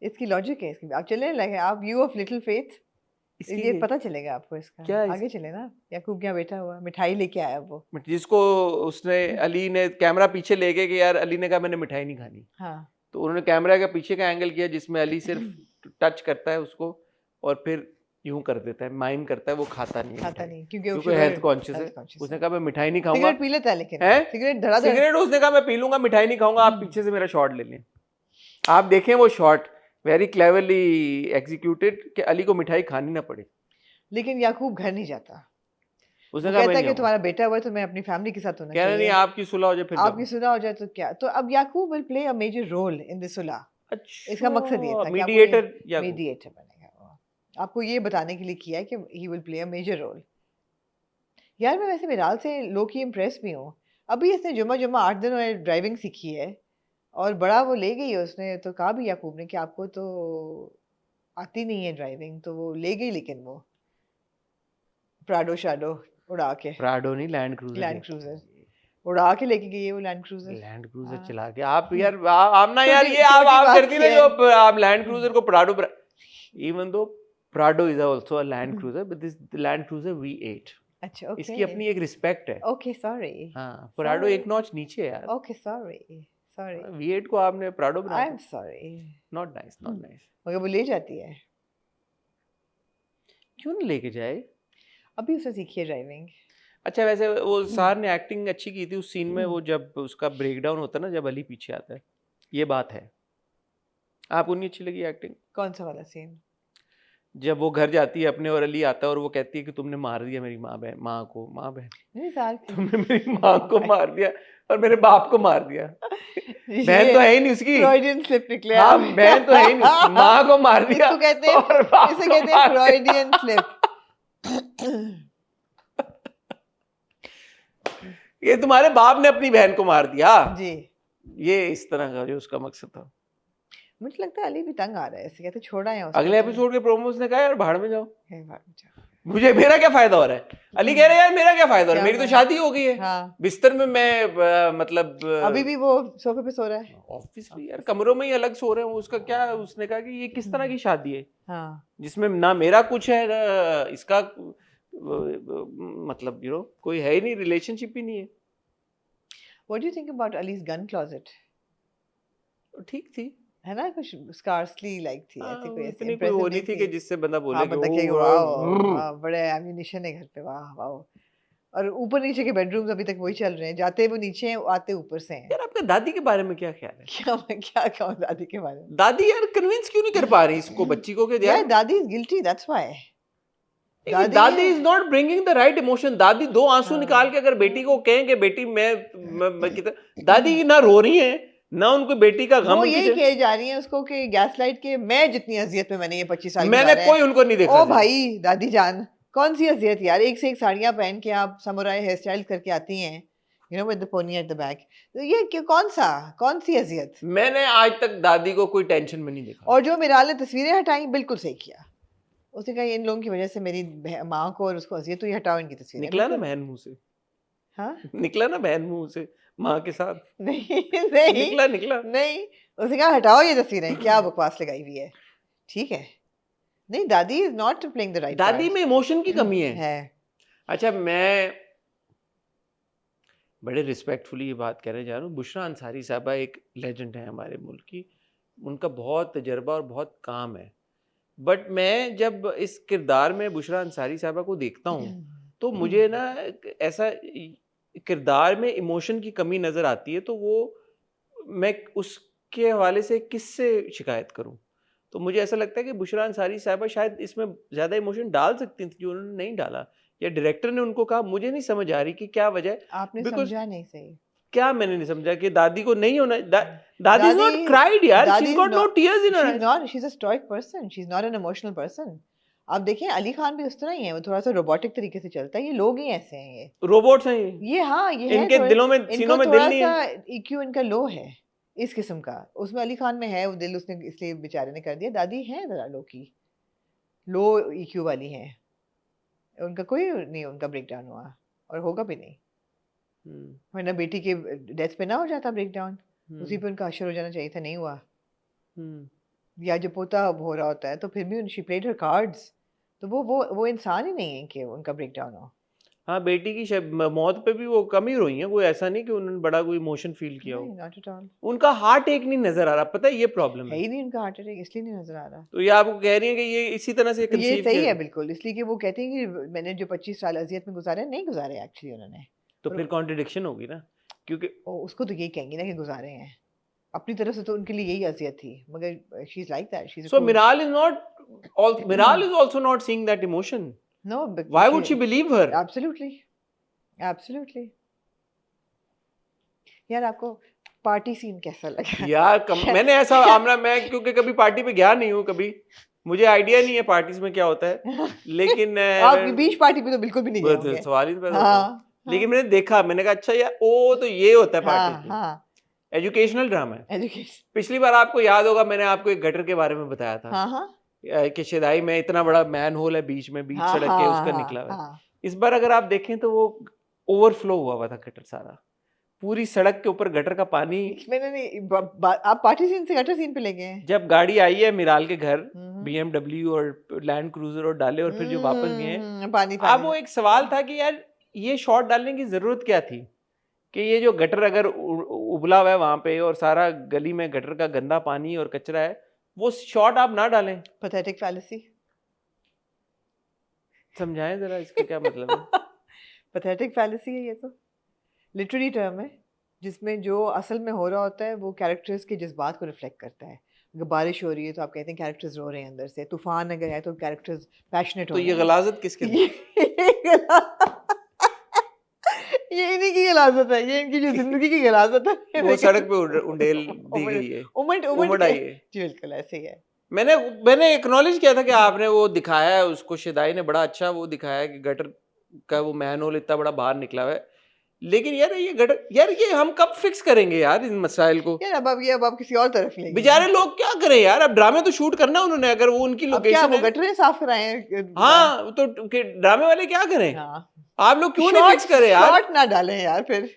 इसकी लॉजिक है इसकी। आप चले लगे, आप यू ऑफ लिटिल फेथ, ये पता चलेगा आपको इसका। क्या आगे चले ना, याकूब क्या बेटा हुआ, मिठाई लेके आया वो। जिसको उसने अली ने कैमरा पीछे ले गए कि यार अली ने कहा मैंने मिठाई नहीं खानी, हाँ। तो उन्होंने कैमरा का पीछे का एंगल किया जिसमें अली सिर्फ टच करता है उसको और फिर यूं कर देता है, माइम करता है, वो खाता नहीं है खाता मिठाई, नहीं क्योंकि वो क्योंकि हेल्थ कॉन्शियस है। उसने कहा मैं मिठाई नहीं खाऊंगा। सिगरेट पी लेता है, लेकिन हैं? सिगरेट धड़ाधड़। सिगरेट उसने कहा मैं पी लूंगा, मिठाई नहीं खाऊंगा, आप पीछे से मेरा शॉट ले लें। आप देखें वो शॉट वेरी क्लेवरली एग्जीक्यूटेड कि अली को मिठाई खानी ना पड़े। लेकिन याकूब घर नहीं जाता, उसने वो कहा कहता है मैं कि तुम्हारा बेटा हुआ है तो मैं अपनी फैमिली के साथ होना कह रहा नहीं, चाहिए। आपकी सुलह हो जाए फिर आपकी सुलह हो जाए तो क्या, तो अब Yaqub will play a major role in this सुलह। इसका मकसद ये था कि मीडिएटर या मीडिएटर बनेगा वो, आपको ये बताने के लिए किया है कि he will play a major role. यार मैं वैसे मिराल से लो की इम्प्रेस भी हूँ। अभी इसने जुमा 8 दिन और ड्राइविंग सीखी है और बड़ा वो ले गई है उसने, तो कहा भी याकूब ने कि आपको तो आती नहीं है ड्राइविंग, तो वो ले गई, लेकिन वो प्राडो शाडो उड़ा के, प्राडो नहीं लैंड क्रूजर उड़ा के लेके गई है वो लैंड क्रूजर। लैंड क्रूजर हाँ। चला के आप यार आप ना यार ये छोटी आप बात करती ना है। जो आप लैंड क्रूजर को Prado, even though Prado is also a land cruiser, but this land cruiser V8, अच्छा, ओके। इसकी अपनी एक रिस्पेक्ट है। Okay, sorry. हाँ, प्राडो एक नॉच नीचे है यार। ओके, सॉरी सॉरी, V8 को आपने प्राडो बना I am sorry. Not nice, not nice. मगर वो ले जाती है, क्यों नहीं लेके जाए? अभी उसने सीखी है ड्राइविंग। अच्छा वैसे वो सार ने एक्टिंग अच्छी की थी उस सीन में, वो जब उसका ब्रेकडाउन होता है ना, जब अली पीछे आता है, ये बात है। आपको नहीं अच्छी लगी एक्टिंग? कौन सा वाला सीन? जब वो घर जाती है अपने और अली आता है और वो कहती है कि तुमने मार दिया मेरी माँ बहन, नहीं सार, तुमने मेरी माँ को मार दिया और मेरे बाप को मार दिया। बहन तो है ही नहीं उसकी। फ्रॉइडियन स्लिप निकले। हाँ, बहन तो है ही नहीं, माँ को मार दिया। इसको कहते हैं, और बाप इसे को कहते हैं मार दिया। Freudian slip. ये तुम्हारे बाप ने अपनी बहन को मार दिया जी। ये इस तरह का जो उसका मकसद था। मुझे लगता है अली भी तंग आ रहा है, ऐसे कहते छोड़ा है उसको। अगले एपिसोड के प्रोमोस ने कहा यार भाड़ में जाओ, है, भाग जाओ। मुझे मेरा क्या फायदा हो रहा है। अली कह रहे यार मेरा क्या फायदा हो रहा है, क्या मेरी तो फायदा? शादी हो गई है, हाँ, बिस्तर में मैं मतलब अभी भी वो सोफे पे सो रहा है। ऑब्वियसली यार कमरों में ही अलग सो रहे हैं, उसका क्या। उसने कहा कि ये किस तरह की शादी है हाँ, जिसमें ना मेरा कुछ है ना इसका, मतलब कोई है ही नहीं, रिलेशनशिप ही नहीं है। What do you think about allies gun closet? ठीक थी, है ना, कुछ स्कार्सली लाइक थी, ऐसी कोई ऐसी इतनी कोई impressive वो नहीं थी कि जिससे बंदा बोले हाँ, कि बंदा कहेगा वाओ वाह, बड़े एम्यूनिशन है घर पे, वाह वाह। और ऊपर नीचे के बेडरूम्स अभी तक वही चल रहे हैं, जाते वो नीचे हैं, आते ऊपर से हैं। यार आपका दादी के बारे में क्या ख्याल है? क्या मैं क्या कहूँ दादी के बारे में? दादी यार कन्विंस क्यों नहीं कर पा रही इसको बच्ची को कि यार दादी इज गिल्टी, दैट्स व्हाई। दादी is not bringing the right emotion. दादी दो आंसू हाँ। निकाल के अगर बेटी को कहें कि बेटी मैं दादी ना रो रही है ना उनको बेटी का गम वो उनकी यही कहे जा रही है उसको कि गैसलाइट के मैं जितनी अजियत में मैंने ये 25 साल मैंने गुजारे हैं। कोई उनको नहीं देखा ओ जी। भाई दादी जान, कौन सी अजियत यार, एक से एक साड़ियां पहन के आप समुराई हेयर स्टाइल करके आती हैं, you know, with the pony at the back, तो ये कौन सी अजियत। मैंने आज तक दादी को कोई टेंशन में नहीं देखा। और जो मिराल ने तस्वीरें हटाई, बिल्कुल सही किया, उसने कहा इन लोगों की वजह से मेरी माँ को और उसको अजियत हुई, हटाओ इनकी तस्वीरें। निकला ना बिल्कुल। बहन मुंह से, हाँ निकला ना बहन मुंह से माँ के साथ, नहीं नहीं निकला निकला। नहीं, उसने कहा हटाओ ये तस्वीरें, क्या बकवास लगाई हुई है। ठीक है, नहीं, दादी is not playing the right दादी में इमोशन की कमी है। है। अच्छा, मैं बड़े रिस्पेक्टफुली ये बात कहने जा रहा हूँ, बुशरा अंसारी साहबा एक लेजेंड है हमारे मुल्क की, उनका बहुत तजर्बा और बहुत काम है, बट मैं जब इस किरदार में बुशरा अंसारी साहबा को देखता हूँ तो मुझे ना ऐसा किरदार में इमोशन की कमी नज़र आती है, तो वो मैं उसके हवाले से किससे शिकायत करूँ। तो मुझे ऐसा लगता है कि बुशरा अंसारी साहबा शायद इसमें ज़्यादा इमोशन डाल सकती थी जो उन्होंने नहीं डाला, या डायरेक्टर ने उनको कहा, मुझे नहीं समझ आ रही कि क्या वजह है। आपने Because समझा नहीं सही। क्या मैंने नहीं समझा कि दादी को नहीं होना, दादी इज नॉट क्राइड यार, she is got no tears in her she is not, she is a stoic person, she is not an emotional person. आप देखें अली खान भी उस तरह ही है, वो थोड़ा सा रोबोटिक तरीके से चलता है, ये लोग ही ऐसे हैं, ये रोबोट्स हैं ये हाँ ये है इनके दिलों में, सीनों में दिल थोड़ा नहीं सा है। EQ इनका लो है इस किस्म का, उसमें अली खान में है वो दिल, उसने इसलिए बेचारे ने कर दिया। दादी है जरा लो की, लो EQ वाली है, उनका कोई नहीं, उनका ब्रेक डाउन हुआ और होगा भी नहीं, वरना बेटी के डेथ पे ना हो जाता ब्रेक डाउन, उसी पे उनका अशर हो जाना चाहिए था, नहीं हुआ। या जब पोता हो रहा होता है तो फिर भी शी प्लेड हर कार्ड्स, तो वो इंसान ही नहीं है कि उनका ब्रेक डाउन हो। हाँ, बेटी की मौत पे भी वो कम ही रोई हैं, कोई ऐसा नहीं कि उन्होंने बड़ा कोई इमोशन फील किया हो। नॉट एट ऑल, उनका हार्ट एक नहीं नजर आ रहा, पता है ये प्रॉब्लम है है। ही नहीं उनका हार्ट अटैक, इसलिए नहीं नजर आ रहा। तो ये आपको कह रही है कि ये इसी तरह से तो ये कंसीव सही किया है बिल्कुल, इसलिए कि वो कहते हैं कि मैंने जो 25 साल अजियत में गुजारे, नहीं गुजारे एक्चुअली उन्होंने, तो फिर कॉन्ट्रडिक्शन होगी ना, क्योंकि उसको तो यही कहेंगे ना कि गुजारे हैं, अपनी तरफ से तो उनके लिए यही अजियत थी, मगर she is like that, she is so Miral is not Miral is also not seeing that emotion. No, Why would she believe her? Absolutely absolutely. यार आपको पार्टी सीन कैसा लगा? यार मैंने ऐसा आमना, मैं क्योंकि कभी पार्टी पे गया नहीं हूँ कभी, मुझे आइडिया नहीं है पार्टीज में क्या होता है, लेकिन आप बीच पार्टी पे तो बिल्कुल भी नहीं गए होंगे। सवाल ही नहीं पैदा होता। हाँ, लेकिन मैंने देखा, मैंने कहा अच्छा यार, ओ तो ये होता है हाँ, पार्टी में, हाँ, एजुकेशनल ड्रामा है। एजुकेशन, पिछली बार आपको याद होगा मैंने आपको एक गटर के बारे में बताया था, हाँ, हाँ, कि शिदाई में इतना बड़ा मैन होल है बीच में, बीच हाँ, सड़क के, उसका हाँ, निकला हुआ है। हाँ, इस बार अगर आप देखें तो वो ओवरफ्लो हुआ हुआ था गटर सारा, पूरी सड़क के ऊपर गटर का पानी। मैंने नहीं, आप पार्टी सीन से गटर सीन पे ले गए हैं। जब गाड़ी आई है मिराल के घर, हम्म, BMW और लैंड क्रूजर और डाले, और फिर जो वापस गए हैं, पानी अब पानी, वो एक सवाल था कि यार ये शॉट डालने की जरूरत क्या थी, कि ये जो गटर अगर उबला हुआ है वहां पे और सारा गली में गटर का गंदा पानी और कचरा है, वो शॉट आप ना डालें। पैथेटिक फैलेसी, समझाएं जरा इसका क्या मतलब है। पैथेटिक फैलेसी है ये तो, लिटरेरी टर्म है जिसमें जो असल में हो रहा होता है वो कैरेक्टर्स के जज्बात को रिफ्लेक्ट करता है। अगर बारिश हो रही है तो आप कहते हैं कैरेक्टर्स रो रहे हैं अंदर से, तूफान अगर है तो कैरेक्टर्स पैशनेट हो तो रहे ये हैं। गलाजत किसके लिए? ये इन्हीं की गलाजत है, ये इनकी जो जिंदगी की गलाजत है। वो सड़क पे उंडेल दी गई है, उमड़ आई है। जी बिल्कुल ऐसे ही है। मैंने एक्नॉलेज किया था कि आपने वो दिखाया है उसको, शिदाई ने बड़ा अच्छा वो दिखाया है कि गटर का वो मैन होल इतना बड़ा बाहर निकला हुआ है, लेकिन यार ये गटर, यार ये हम कब फिक्स करेंगे यार इन मसाइल को? यार अब आप किसी और तरफ ले गए। बेचारे लोग क्या करें यार, अब ड्रामे तो शूट करना उन्होंने, अगर वो उनकी अब क्या लोकेशन वो है। गटरें साफ कराए हैं? हाँ, तो ड्रामे वाले क्या करें? हाँ, आप लोग क्यों नहीं फिक्स करें यार? शॉट ना डालें यार फिर।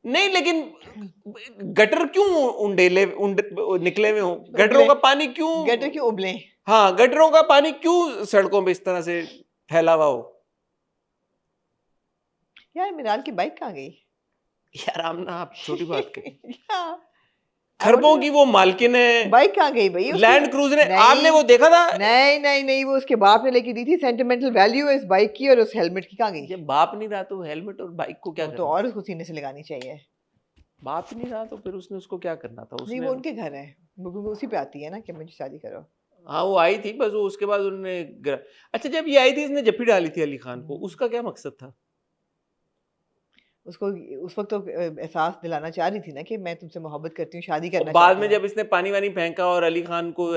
नहीं, लेकिन गटर क्यों निकले हुए हो? गटरों का पानी क्यों, गटर क्यों उबले? हाँ, गटरों का पानी क्यों सड़कों पे इस तरह से फैला हुआ हो? यार मिराल की बाइक कहाँ गई? यार आमना, आप छोटी बात कही। हाँ, खरबों की वो मालकिन है, बाइक कहाँ गई भाई? लैंड क्रूजर है, नहीं, आपने वो देखा था? नहीं, वो उसके बाप ने लेके दी थी, सेंटिमेंटल वैल्यू है इस बाइक की, और उस हेलमेट की कहाँ गई? जब बाप नहीं रहा तो हेलमेट और बाइक को क्या वो करना? तो और उसको सीने से लगानी चाहिए। बाप नहीं रहा तो फिर उसने उसको क्या करना था? नहीं, वो उनके घर है, वो उसी पे आती है ना कि मुझे शादी करो। हाँ, वो आई थी, बस वो उसके बाद उन्होंने अच्छा, जब ये आई थी इसने जप्पी डाली थी अली खान को, उसका क्या मकसद था? उसको उस वक्त तो एहसास दिलाना चाह रही थी ना कि मैं तुमसे मोहब्बत करती हूँ, शादी और करना बाद चाहती में हूँ। जब इसने पानी वानी फेंका और अली खान को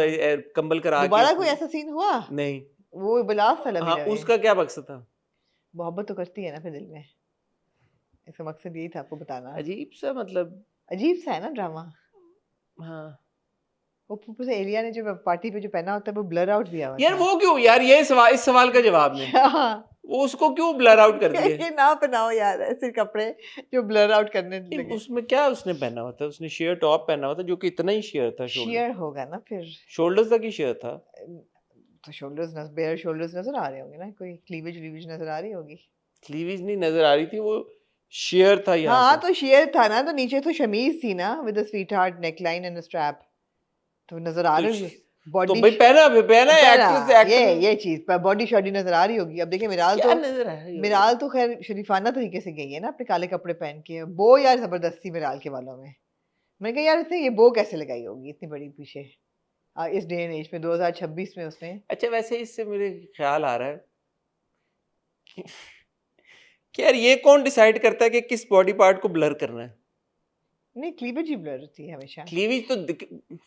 कंबल करा के दोबारा कोई उसने- ऐसा सीन हुआ? नहीं, वो बिलास था लवी हाँ डवी। उसका क्या मकसद था? मोहब्बत तो करती है ना फिर दिल में, इसका मकसद यही था आपको बताना। अजीब सा मतलब। अजीब सा है ना ड्रामा। हाँ वो ऊपर से एलिया ने जो पार्टी पे जो पहना होता है वो ब्लर आउट भी हुआ यार था। वो क्यों यार, ये सवाल, इस सवाल का जवाब नहीं, क्या? वो उसको क्यों ब्लर आउट कर दिए? ये ना पहनाओ यार ऐसे कपड़े जो ब्लर आउट करने नहीं, लगे। उसमें क्या उसने पहना हुआ था? उसने शेयर टॉप पहना हुआ था जो कि इतना ही शेयर था, शोल्डर शेयर होगा ना फिर, शोल्डर्स तक ही शेयर था। तो शोल्डर्स न बेयर शोल्डर्स नजर आ रहे होंगे ना, कोई क्लीवेज वीवेज नजर आ रही होगी। क्लीवेज नहीं नजर आ रही थी, वो शेयर था यहाँ हाँ से। तो शेयर था ना, तो नीचे तो शमीज थी ना with sweet heart neckline and strap, तो नजर आ तो रही होगी तो बॉडी। भाई पहना है एक्ट्रेस, ये चीज पर बॉडी शॉडी नजर आ रही होगी। अब देखिए मिराल क्या तो नजर आ रही है? मिराल तो खैर शरीफाना तरीके से गई है ना अपने काले कपड़े पहन के। वो यार जबरदस्ती मिराल के बालों में, मैंने कहा यार इसने ये बो कैसे लगाई होगी इतनी बड़ी पीछे इस डे एंड एज में 2026 में उसने। अच्छा वैसे इससे मेरे ख्याल आ रहा है कि कि यार ये कौन डिसाइड करता है कि किस बॉडी पार्ट को ब्लर करना है? नहीं क्लीवेज ही ब्लर होती है हमेशा। क्लीवेज तो नहीं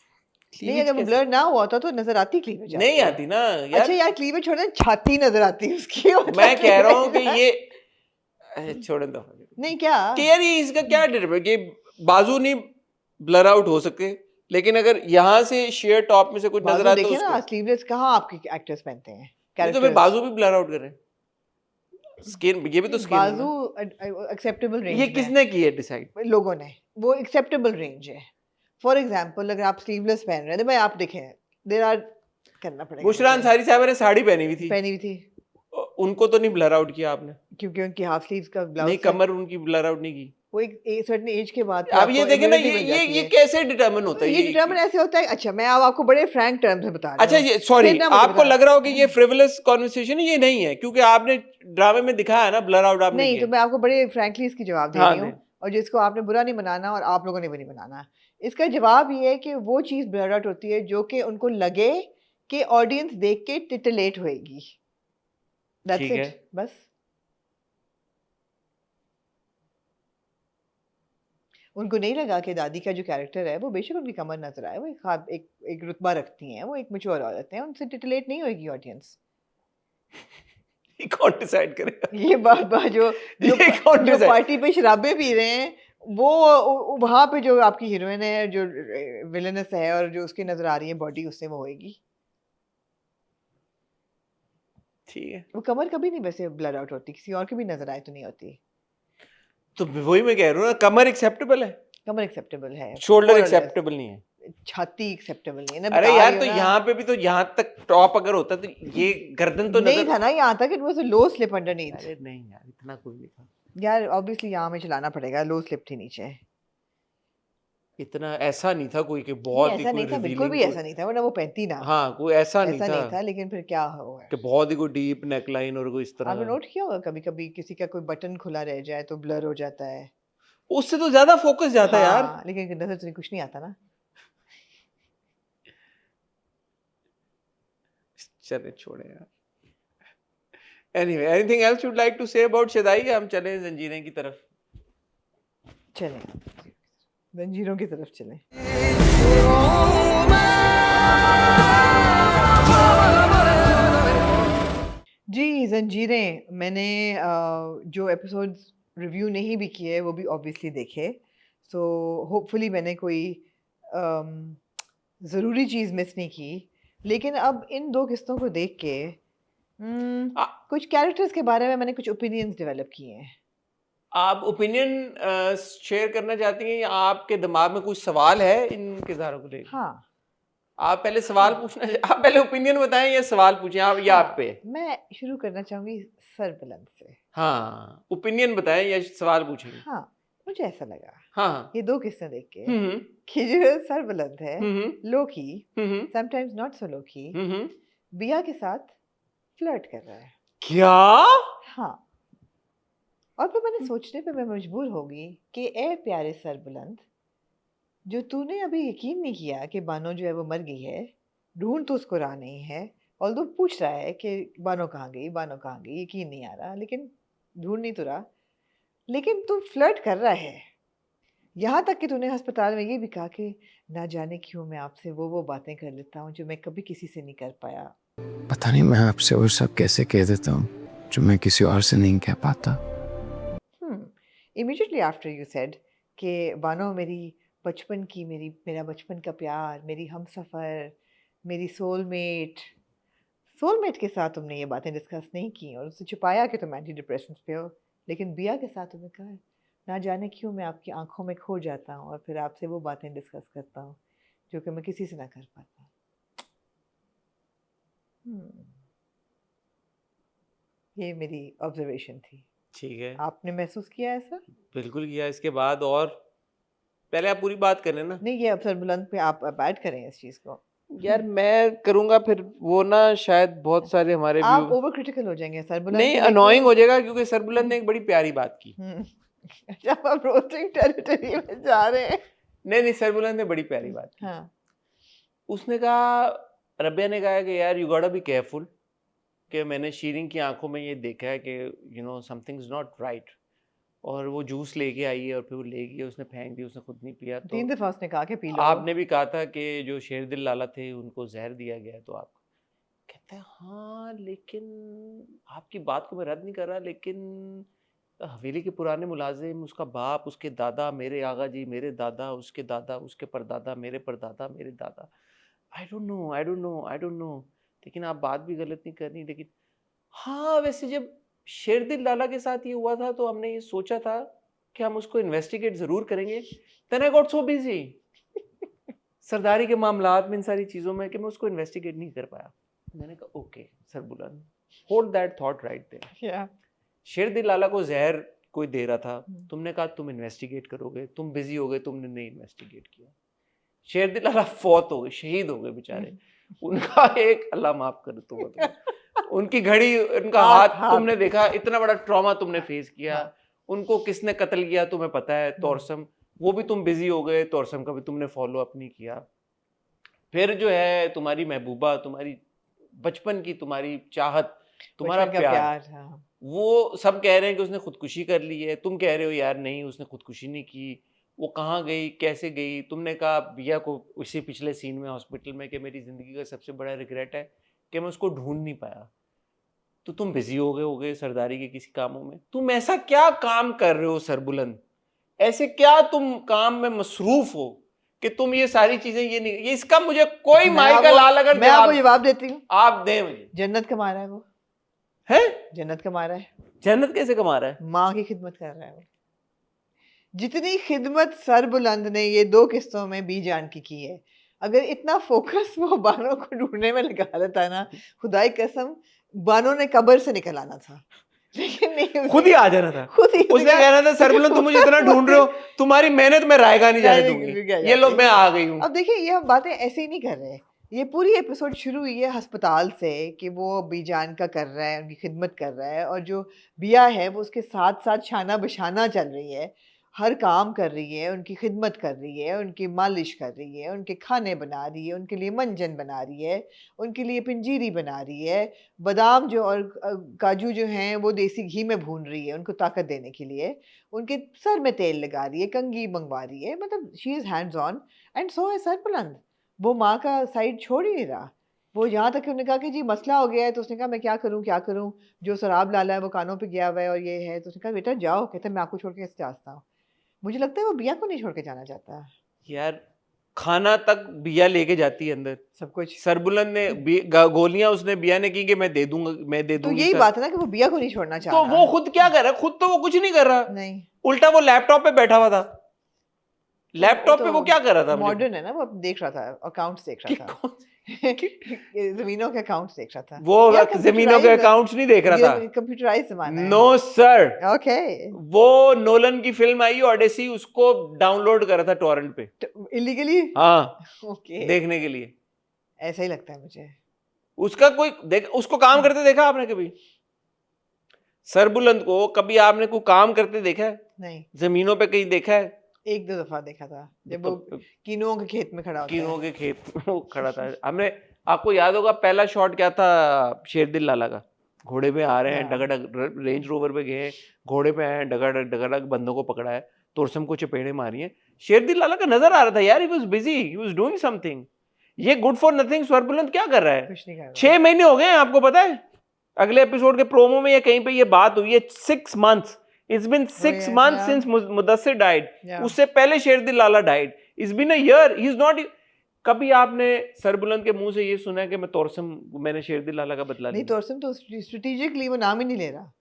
क्लीवेज अगर वो ब्लर ना हुआ होता तो नजर आती क्लीवेज नहीं आपको। आती ना यार। अच्छा यार क्लीवेज छोड़े छाती नजर आती है उसकी। मैं कह रहा हूँ कि ये छोड़ दो नहीं क्या कि यार ये इसका क्या डर है कि बाजू नहीं ब्लर आउट हो सके, लेकिन अगर यहाँ से शेयर टॉप में से कुछ नजर बाजू आता है देखे उसको, ना, स्लीवलेस कहाँ आपके एक्टर्स पहनते हैं नहीं तो फिर कैरेक्टर्स। बाजू भी ब्लर आउट करें। स्किन, ये भी तो स्किन है बाजू ना। एक्सेप्टेबल रेंज ये में किसने की है डिसाइड? है लोगों ने, वो एक्सेप्टेबल रेंज है। फॉर एग्जाम्पल अगर आप स्लीवलेस पहन रहे हैं तो भाई आप देखें देर आर करना पड़ेगा बुशरा मुझे। अंसारी साहब ने साड़ी पहनी हुई थी, पहनी हुई थी उनको तो नहीं ब्लर आउट किया आपने? क्योंकि उनकी हाफ स्लीव्स का नहीं, ब्लाउज कमर उनकी ब्लर आउट नहीं की। वो एक सर्टेन एज के बाद अब ये देखें ना, ये कैसे डिटरमिन होता है? ये डिटरमिन ऐसे होता है। अच्छा मैं अब आपको बड़े फ्रैंक टर्म्स में बता रही अच्छा हूँ। ये सॉरी, फिर ना मुझे आपको बता। लग रहा हो कि ये फ्रिवलस कॉन्वर्सेशन है, ये नहीं है क्योंकि आपने ड्रामे में दिखाया है ना ब्लर आउट आपने नहीं किया। तो मैं आपको बड़े फ्रैंकली इसकी जवाब दे हाँ, रही हूँ, और जिसको आपने बुरा नहीं बनाना और आप लोगों ने भी नहीं बनाना। इसका जवाब ये है कि वो चीज़ ब्लर आउट होती है जो कि उनको लगे कि ऑडियंस देख के टिटलेट होएगी। दैट्स ठीक है। इट बस। उनको नहीं लगा कि दादी का जो कैरेक्टर है वो बेशक उनकी कमर नजर आए, वो एक रुतबा रखती हैं, वो एक मैच्योर औरत हैं, उनसे टिटलेट नहीं होएगी ऑडियंस। ये कौन डिसाइड करेगा? ये बात जो जो, ये कौन जो decide- पार्टी पे शराबे पी रहे हैं वो वहां पे जो आपकी हीरोइन है जो विलेनस है और जो उसकी नजर आ रही है बॉडी, उससे वो होएगी। ठीक है, वो कमर कभी नहीं वैसे ब्लर आउट होती, किसी और की भी नजर आए तो नहीं होती। तो वही मैं कह रहा हूँ ना, कमर एक्सेप्टेबल है, कमर एक्सेप्टेबल है, shoulder more or less। Acceptable नहीं है। छाती एक्सेप्टेबल नहीं है ना, अरे बता यार रही तो हूँ ना। यहाँ पे भी तो यहाँ तक टॉप अगर होता तो ये गर्दन तो नहीं नजर था ना यहाँ तक, it was a low slip underneath. अरे नहीं यार, इतना कोई नहीं था, यार ऑब्वियसली यहाँ में चलाना पड़ेगा, लो स्लिप थी नीचे। इतना ऐसा नहीं था कोई कि नहीं बहुत ही ऐसा कोई नहीं था, बिल्कुल भी रिवीलिंग ऐसा नहीं था, वरना वो पहनती ना। हाँ कोई ऐसा नहीं ऐसा नहीं था था, लेकिन फिर क्या हो कि बहुत ही कोई डीप नेकलाइन और कोई इस आपने तरह। नोट किया होगा कभी कभी किसी का कोई बटन खुला रह जाए तो ब्लर हो जाता है। उससे तो ज्यादा फोकस जाता है यार। हाँ, लेकिन नजर से कुछ नहीं आता ना। चले छोड़े यार। Anyway, anything else you'd like to say about Shaddai? हम चले जंजीरें की तरफ। चलें जंजीरों की तरफ चलें। जी जंजीरें मैंने जो एपिसोड्स रिव्यू नहीं भी किए वो भी ऑब्वियसली देखे, सो होपफुली मैंने कोई ज़रूरी चीज़ मिस नहीं की। लेकिन अब इन दो किस्तों को देख के आ- कुछ कैरेक्टर्स के बारे में मैंने कुछ ओपिनियंस डेवलप किए हैं। आप ओपिनियन शेयर करना चाहती हैं या आपके दिमाग में कुछ सवाल है इन किरदारों को लेकर? हाँ आप पहले सवाल पूछना, आप पहले ओपिनियन बताएं या सवाल पूछें आप, या आप पे? मैं शुरू करना चाहूंगी सरबुलंद से। हाँ, ओपिनियन बताएं या सवाल पूछेंगे? हाँ मुझे ऐसा लगा हाँ। ये दो किस्सें देख के हम्म कि जो सरबुलंद है हम्म लोकी, हम्म समटाइम्स नॉट सो लोकी, हम्म बिया के साथ फ्लर्ट कर रहा है। क्या? हाँ, और फिर मैंने सोचने पे मैं मजबूर होगी कि ए प्यारे सरबुलंद, जो तूने अभी यकीन नहीं किया कि बानो जो है वो मर गई है, ढूंढ तो उसको रहा नहीं है, ऑल्दो पूछ रहा है कि बानो कहाँ गई, बानो कहाँ गई, यकीन नहीं आ रहा, लेकिन ढूंढ नहीं तो रहा। लेकिन तू फ्लर्ट कर रहा है, यहाँ तक कि तूने अस्पताल में ये भी कहा कि ना जाने क्यों मैं आपसे वो बातें कर लेता हूँ जो मैं कभी किसी से नहीं कर पाया। पता नहीं मैं आपसे वो सब कैसे कह देता हूँ जो मैं किसी और से नहीं कह पाता। इमीडिएटली आफ्टर यू सेड कि बानो मेरा बचपन का प्यार, मेरी हमसफ़र, मेरी सोलमेट के साथ तुमने ये बातें डिस्कस नहीं की और उससे छुपाया कि तुम एंटी डिप्रेसेंट्स पे हो, लेकिन बिया के साथ तुमने कहा ना जाने क्यों मैं आपकी आंखों में खो जाता हूँ और फिर आपसे वो बातें डिस्कस करता हूँ जो कि मैं किसी से ना कर पाता। ये मेरी ऑब्जर्वेशन थी। ठीक है, आपने महसूस किया ऐसा? बिल्कुल किया। इसके बाद और पहले आप पूरी बात करें ना नहीं, ये अफसर बुलंद पे आप ऐड करें इस चीज़ को। यार। मैं करूंगा फिर वो ना, शायद बहुत सारे हमारे आप व्यू ओवर क्रिटिकल हो जाएंगे सर बुलंद नहीं के लिए अनोइंग हो जाएगा, क्योंकि सरबुलंद ने एक बड़ी प्यारी बात की। जब आप रोस्टिंग टेरिटरी में जा रहे हैं। नहीं, सरबुलंद ने बड़ी प्यारी बात की। हाँ, उसने कहा, रबिया ने कहा कि यार यू गॉट बी केयरफुल, कि मैंने शीरिन की आंखों में ये देखा है कि you know something is not right. और वो जूस लेके आई है और फिर वो ले गई, उसने फेंक दी, उसने खुद नहीं पिया। तो 3 दफा उसने कहा कि पी लो। आपने भी कहा था कि जो शेरदिल लाला थे उनको जहर दिया गया है, तो आप कहते हैं हाँ, लेकिन आपकी बात को मैं रद्द नहीं कर रहा, लेकिन हवेली के पुराने मुलाजिम, उसका बाप, उसके दादा, मेरे आगा जी, मेरे दादा, उसके दादा, उसके परदादा, मेरे परदादा, मेरे दादा, आई डोंट नो। लेकिन आप बात भी गलत नहीं करनी। लेकिन हाँ, वैसे जब शेरदिल लाला के साथ ये हुआ था तो हमने ये सोचा था कि हम उसको इन्वेस्टिगेट जरूर करेंगे। Then I got so busy सरदारी के मामलात में, इन सारी चीजों में, कि मैं उसको इन्वेस्टिगेट नहीं कर पाया। मैंने कहा okay sir Buland, hold that thought right there. या शेरदिल लाला को जहर कोई दे रहा था, तुमने कहा तुम इन्वेस्टिगेट करोगे, तुम बिजी हो गए, तुमने नहीं इन्वेस्टिगेट किया। शेरदिल लाला फौत हो गए, शहीद हो गए बेचारे। उनका एक, अल्लाह माफ कर तो उनकी घड़ी, उनका हाथ तुमने देखा, इतना बड़ा ट्रॉमा तुमने फेस किया। उनको किसने कत्ल किया तुम्हें पता है, तोरसम, वो भी तुम बिजी हो गए, तोरसम का भी तुमने फॉलो अप नहीं किया। फिर जो है तुम्हारी महबूबा, तुम्हारी बचपन की तुम्हारी चाहत, तुम्हारा प्यार, हाँ। वो सब कह रहे हैं कि उसने खुदकुशी कर ली है, तुम कह रहे हो यार नहीं उसने खुदकुशी नहीं की। वो कहाँ गई, कैसे गई? तुमने कहा बिया को उसी पिछले सीन में हॉस्पिटल में कि मेरी जिंदगी का सबसे बड़ा रिग्रेट है कि मैं उसको ढूंढ नहीं पाया। तो तुम बिजी हो गए सरदारी के किसी कामों में। तुम ऐसा क्या काम कर रहे हो सरबुलंद, ऐसे क्या तुम काम में मसरूफ हो कि तुम ये सारी चीजें ये नहीं, ये इसका मुझे कोई माई का लाल अगर मैं आपको जवाब देती हूँ, आप दें मुझे। जन्नत कमा रहा है वो, है जन्नत कमा रहा है। जन्नत कैसे कमा रहा है? माँ की खिदमत कर रहा है वो। जितनी खिदमत सरबुलंद ने ये 2 किस्तों में बीजान की है, अगर इतना फोकस वो बानो को ढूंढने में लगा देता ना, खुदाई कसम बानो ने कब्र से निकल आना था। लेकिन नहीं, खुद ही आ जाना था। खुद ही उसने कहना था सरबुलंद तुम मुझे इतना ढूंढ रहे हो, तुम्हारी मेहनत में रायगा नहीं जाने दूंगी, ये लो मैं आ गई हूँ। अब देखिए ये हम बातें ऐसे ही नहीं कर रहे। ये पूरी एपिसोड शुरू हुई है अस्पताल से कि वो बीजान का कर रहा है, उनकी खिदमत कर रहा है, और जो बिया है वो उसके साथ साथ शाना बशाना चल रही है, हर काम कर रही है, उनकी खिदमत कर रही है, उनकी मालिश कर रही है, उनके खाने बना रही है, उनके लिए मंजन बना रही है, उनके लिए पंजीरी बना रही है, बादाम जो और काजू जो हैं वो देसी घी में भून रही है उनको ताकत देने के लिए, उनके सर में तेल लगा रही है, कंघी मंगवा रही है, मतलब she is hands on. And so है सरबुलंद, वो माँ का साइड छोड़ ही नहीं रहा। वो यहाँ तक कि उन्होंने कहा कि जी मसला हो गया है, तो उसने कहा मैं क्या करूँ, जो शराब लाला है वो कानों पे गया हुआ है और ये है, तो उसने कहा बेटा जाओ, कहते मैं आपको छोड़ के कैसे जाता हूँ। मुझे लगता है वो बिया को नहीं छोड़ के जाना चाहता। यार खाना तक बिया लेके जाती है अंदर, सब कुछ। सरबुलंद ने गोलियां उसने बिया ने की कि मैं दे दूंगा, मैं दे तो दूंगी। यही बात है ना कि वो बिया को नहीं छोड़ना चाह तो रहा। वो खुद क्या कर रहा है? खुद तो वो कुछ नहीं कर रहा, नहीं, उल्टा वो लैपटॉप पे बैठा हुआ था। लैपटॉप पे वो क्या कर रहा था? मॉडर्न है ना, वो देख रहा था, अकाउंट्स देख रहा था। जमीनों के अकाउंट्स देख रहा था। वो जमीनों के अकाउंट्स नहीं देख रहा था, कंप्यूटराइज जमाना है। No sir. ओके, वो नोलन की फिल्म आई ऑडेसी, उसको डाउनलोड करा था टॉरेंट पे इलीगली। हाँ, ओके, देखने के लिए। ऐसा ही लगता है मुझे। उसका कोई उसको काम करते देखा आपने कभी? सरबुलंद को कभी आपने कोई काम करते देखा है? नहीं, जमीनों पे कहीं देखा है? 1-2 दफा देखा था जब वो कीनुओं के खेत में खड़ा होता है। कीनुओं के खेत में वो खड़ा था। हमने, आपको याद होगा पहला शॉट क्या था शेरदिल लाला का? घोड़े पे आ रहे हैं, हाँ। डगाडग रेंज रोवर पे गए हैं, घोड़े पे आए हैं, डगाडग डगाडग बंदों को पकड़ा है, तोरसम को चपेड़े मारी हैं। शेरदिल लाला का नजर आ रहा था यार, he was busy, he was doing something. ये गुड फॉर नथिंग स्वरबुलंद क्या कर रहा है? कुछ नहीं कर रहा। 6 महीने हो गए हैं, आपको पता है? अगले एपिसोड के प्रोमो में या कहीं पे ये बात हुई है, 6 months, it's been 6 yeah, months yeah. since Mudassir died. Yeah. उससे पहले शेरदिल लाला died. It's been a year. He's not. कभी आपने सरबुलंद के मुंह से ये सुना है कि मैंने शेरदिल लाला का बदला नहीं, लिया? तोरसम तो स्ट्रेटेजिकली वो नाम ही नहीं ले रहा।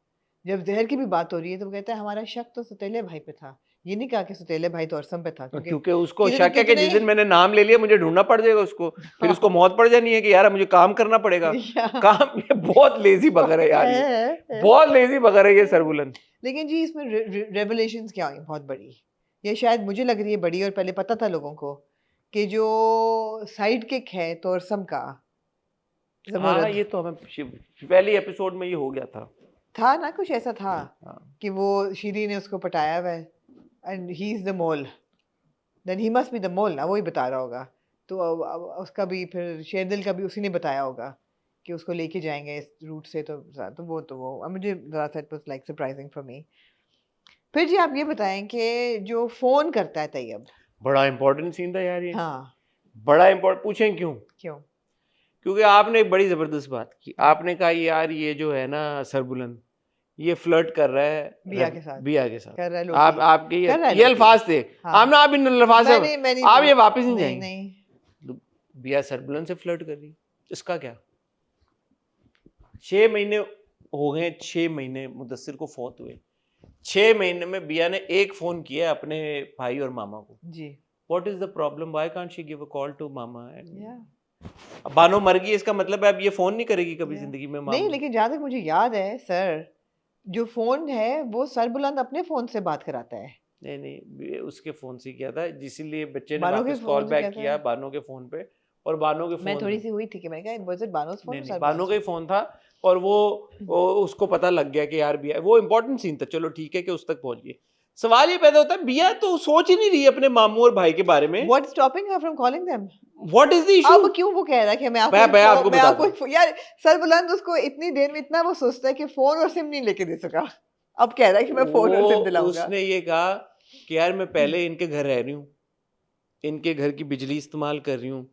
जब जहर की भी बात हो रही है तो वो कहता है हमारा शक तो सौतेले भाई पे था, ये नहीं कहा कि सौतेले भाई तोरसम पे था, क्योंकि उसको कितने- शक है कि जिस कितने- दिन मैंने नाम ले लिया मुझे ढूंढना पड़ जाएगा उसको, फिर उसको मौत पड़ जानी है कि यार मुझे काम करना पड़ेगा। काम, ये बहुत लेजी बगर है यार, ये बहुत लेजी बगर है ये सरबुलंद। लेकिन जी इसमें रेवलेशंस क्या हुई बहुत बड़ी, ये शायद मुझे लग रही है बड़ी, और पहले पता था लोगों को कि जो साइड किक है तोरसम का हाँ, ज़मुरद, ये तो हमें पहले एपिसोड में ये हो गया था ना, कुछ ऐसा था हाँ। कि वो शीरी ने उसको पटाया हुआ है and he is the mole, then he must be the mole ना, वो ही बता रहा होगा। तो उसका भी फिर शेरदिल का भी उसी ने बताया होगा कि उसको लेके जाएंगे इस रूट से, तो वो अब मुझे ज़रा सा it was like surprising for me. फिर जी आप ये बताएं कि जो फ़ोन करता है तैयब, बड़ा इंपॉर्टेंट सीन था यार ये। हाँ बड़ा इंपॉर्टेंट, पूछें क्यों? क्यों? क्योंकि आपने एक बड़ी जबरदस्त बात की, आपने कहा यार ये जो है ना सरबुलंद, ये फ्लर्ट कर रहा है बिया के साथ, बिया के साथ। कर रहा है लोकी, आप आपके कर रहा है ये लोकी। अल्फाज थे, हाँ। आप इन अल्फाज से मैंने आप ये वापस नहीं नहीं जाएंगे। नहीं बिया सरबुलंद से फ्लर्ट कर रही, इसका क्या? 6 महीने हो गए, 6 महीने मुदस्सिर को फौत हुए, 6 महीने में बिया ने एक फोन किया अपने भाई और मामा को। जी, what is the problem, why can't she give a call to mama? या अब बानो मर गई, इसका मतलब है अब ये फोन नहीं करेगी कभी Yeah. जिंदगी में नहीं, मामा? लेकिन जहाँ तक मुझे याद है सर, जो फोन है वो सरबुलंद अपने फोन से बात कराता है। नहीं, उसके फोन से किया था, जिसलिए बच्चे ने बानो के वापस कॉल फोन से बैक किया था? किया बानो के फोन पे, और बानो के मैं फोन थोड़ी सी हुई थी कि मैंने कहा was it बानो's phone नहीं or नहीं, सरबुलंद? बानो का ही फोन था, और वो उसको पता लग गया कि यार बिया, वो इंपॉर्टेंट सीन था, चलो ठीक है कि उस तक पहुंच गए। सवाल ये पैदा होता है, बिया तो सोच ही नहीं रही अपने मामू और भाई के बारे में। What's stopping her from calling them? What is the issue? अब क्यों वो कह रहा है कि मैं आपको बताता हूं। यार सरबुलंद उसको इतनी देर में इतना वो सोचता है कि फोन और सिम नहीं लेके दे सका, अब कह रहा है कि मैं फोन और सिम दिलाऊंगा। उसने ये कहा कि यार मैं पहले इनके घर रह रही हूँ, इनके घर की बिजली इस्तेमाल कर रही हूँ,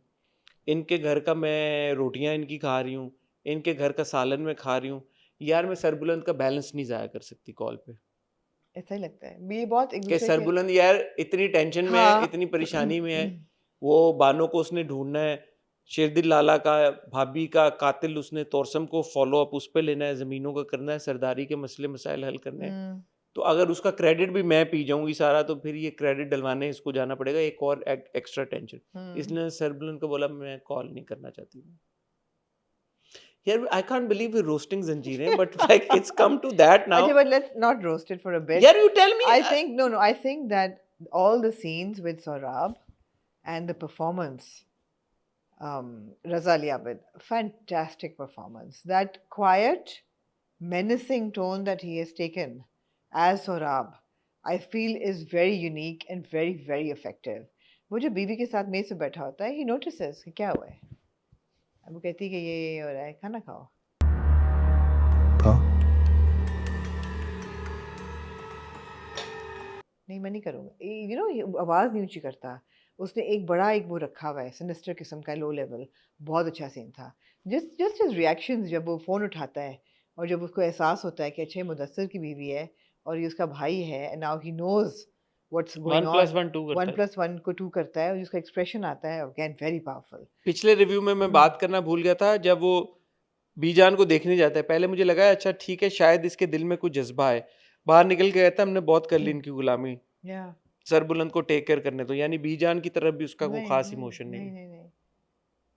इनके घर का मैं रोटियां इनकी खा रही हूँ, इनके घर का सालन मैं खा रही हूँ, यार मैं सरबुलंद का बैलेंस नहीं जाया कर सकती कॉल पे। ऐसा ही लगता है ये बहुत एक कि दूसरे के सरबुलंद यार इतनी टेंशन में है, हाँ। इतनी परेशानी में है, वो बानो को उसने ढूंढना है, शेरदिल लाला का भाभी का कातिल उसने तोरसम को फॉलो अप उस पे लेना है, जमीनों का करना है, सरदारी के मसले मसाइल हल करने हैं। तो अगर उसका क्रेडिट भी मैं पी जाऊंगी सारा, तो फिर ये क्रेडिट डलवाने इसको जाना पड़ेगा, एक और एक्स्ट्रा टेंशन। इसने सरबुलंद को बोला मैं कॉल नहीं करना चाहती हूँ। यार I can't believe we roasting जंजीरें, but like it's come to that now. Okay, but let's not roast it for a bit. यार you tell me. I think no, I think that all the scenes with Saurabh and the performance, Raza Ali Abid, fantastic performance. That quiet, menacing tone that he has taken as Saurabh, I feel is very unique and very, very effective. वो जो बीवी के साथ मेज पे बैठा होता है, he notices कि क्या हुआ है। अब वो कहती है कि ये हो रहा है, खाना खाओ। नहीं मैं नहीं करूँगा, यू नो आवाज़ नहीं ऊंची करता। उसने एक बड़ा एक वो रखा हुआ है सिनिस्टर किस्म का, लो लेवल, बहुत अच्छा सीन था। जस्ट हिज रिएक्शंस जब वो फ़ोन उठाता है और जब उसको एहसास होता है कि अच्छा मुदस्सिर की बीवी है और ये उसका भाई है, and now he knows what's going on, 1+1 को 2 करता है, और जिसका एक्सप्रेशन आता है अगेन वेरी पावरफुल। पिछले रिव्यू में मैं बात करना भूल गया था, जब वो बीजान को देखने जाता है, पहले मुझे लगा अच्छा ठीक है शायद इसके दिल में कुछ जज्बा है, बाहर निकल के कहता है हमने बहुत कर ली इनकी गुलामी, सरबुलंद को टेक केयर करने दो, यानी बीजान की तरफ भी उसका कोई खास इमोशन नहीं।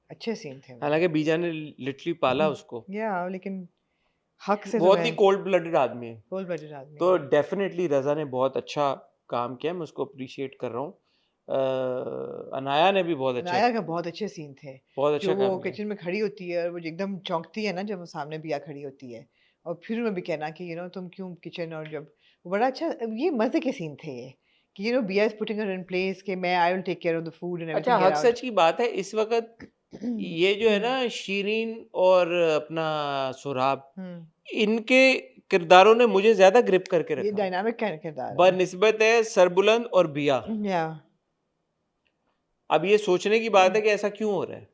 अच्छे सीन थे, हालांकि बीजान ने लिटरली पाला उसको, या लेकिन हक से बहुत ही कोल्ड ब्लडेड आदमी है, कोल्ड ब्लडेड आदमी, तो डेफिनेटली रजा ने बहुत अच्छा काम किया, मैं उसको अप्रिशिएट कर रहा हूँ। अनाया ने भी बहुत अच्छा, अनाया का बहुत अच्छे सीन थे, बहुत अच्छा जो वो किचन में खड़ी होती है और वो एकदम चौंकती है ना जब वो सामने बिया खड़ी होती है, और फिर उन्हें भी कहना कि यू नो तुम क्यों किचन, और जब वो बड़ा अच्छा, ये मजे के सीन थे ये कि you know Bia is putting her in place कि मैं I will take care of the food and everything. अच्छा, हक सच की बात है इस वक्त ये जो है ना शीरीन और अपना सुराब, इनके किरदारों ने मुझे ज्यादा ग्रिप करके ये रखा डायनामिक किरदार है बनिस्बत है सरबुलंद और बिया। या अब ये सोचने की बात है कि ऐसा क्यों हो रहा है,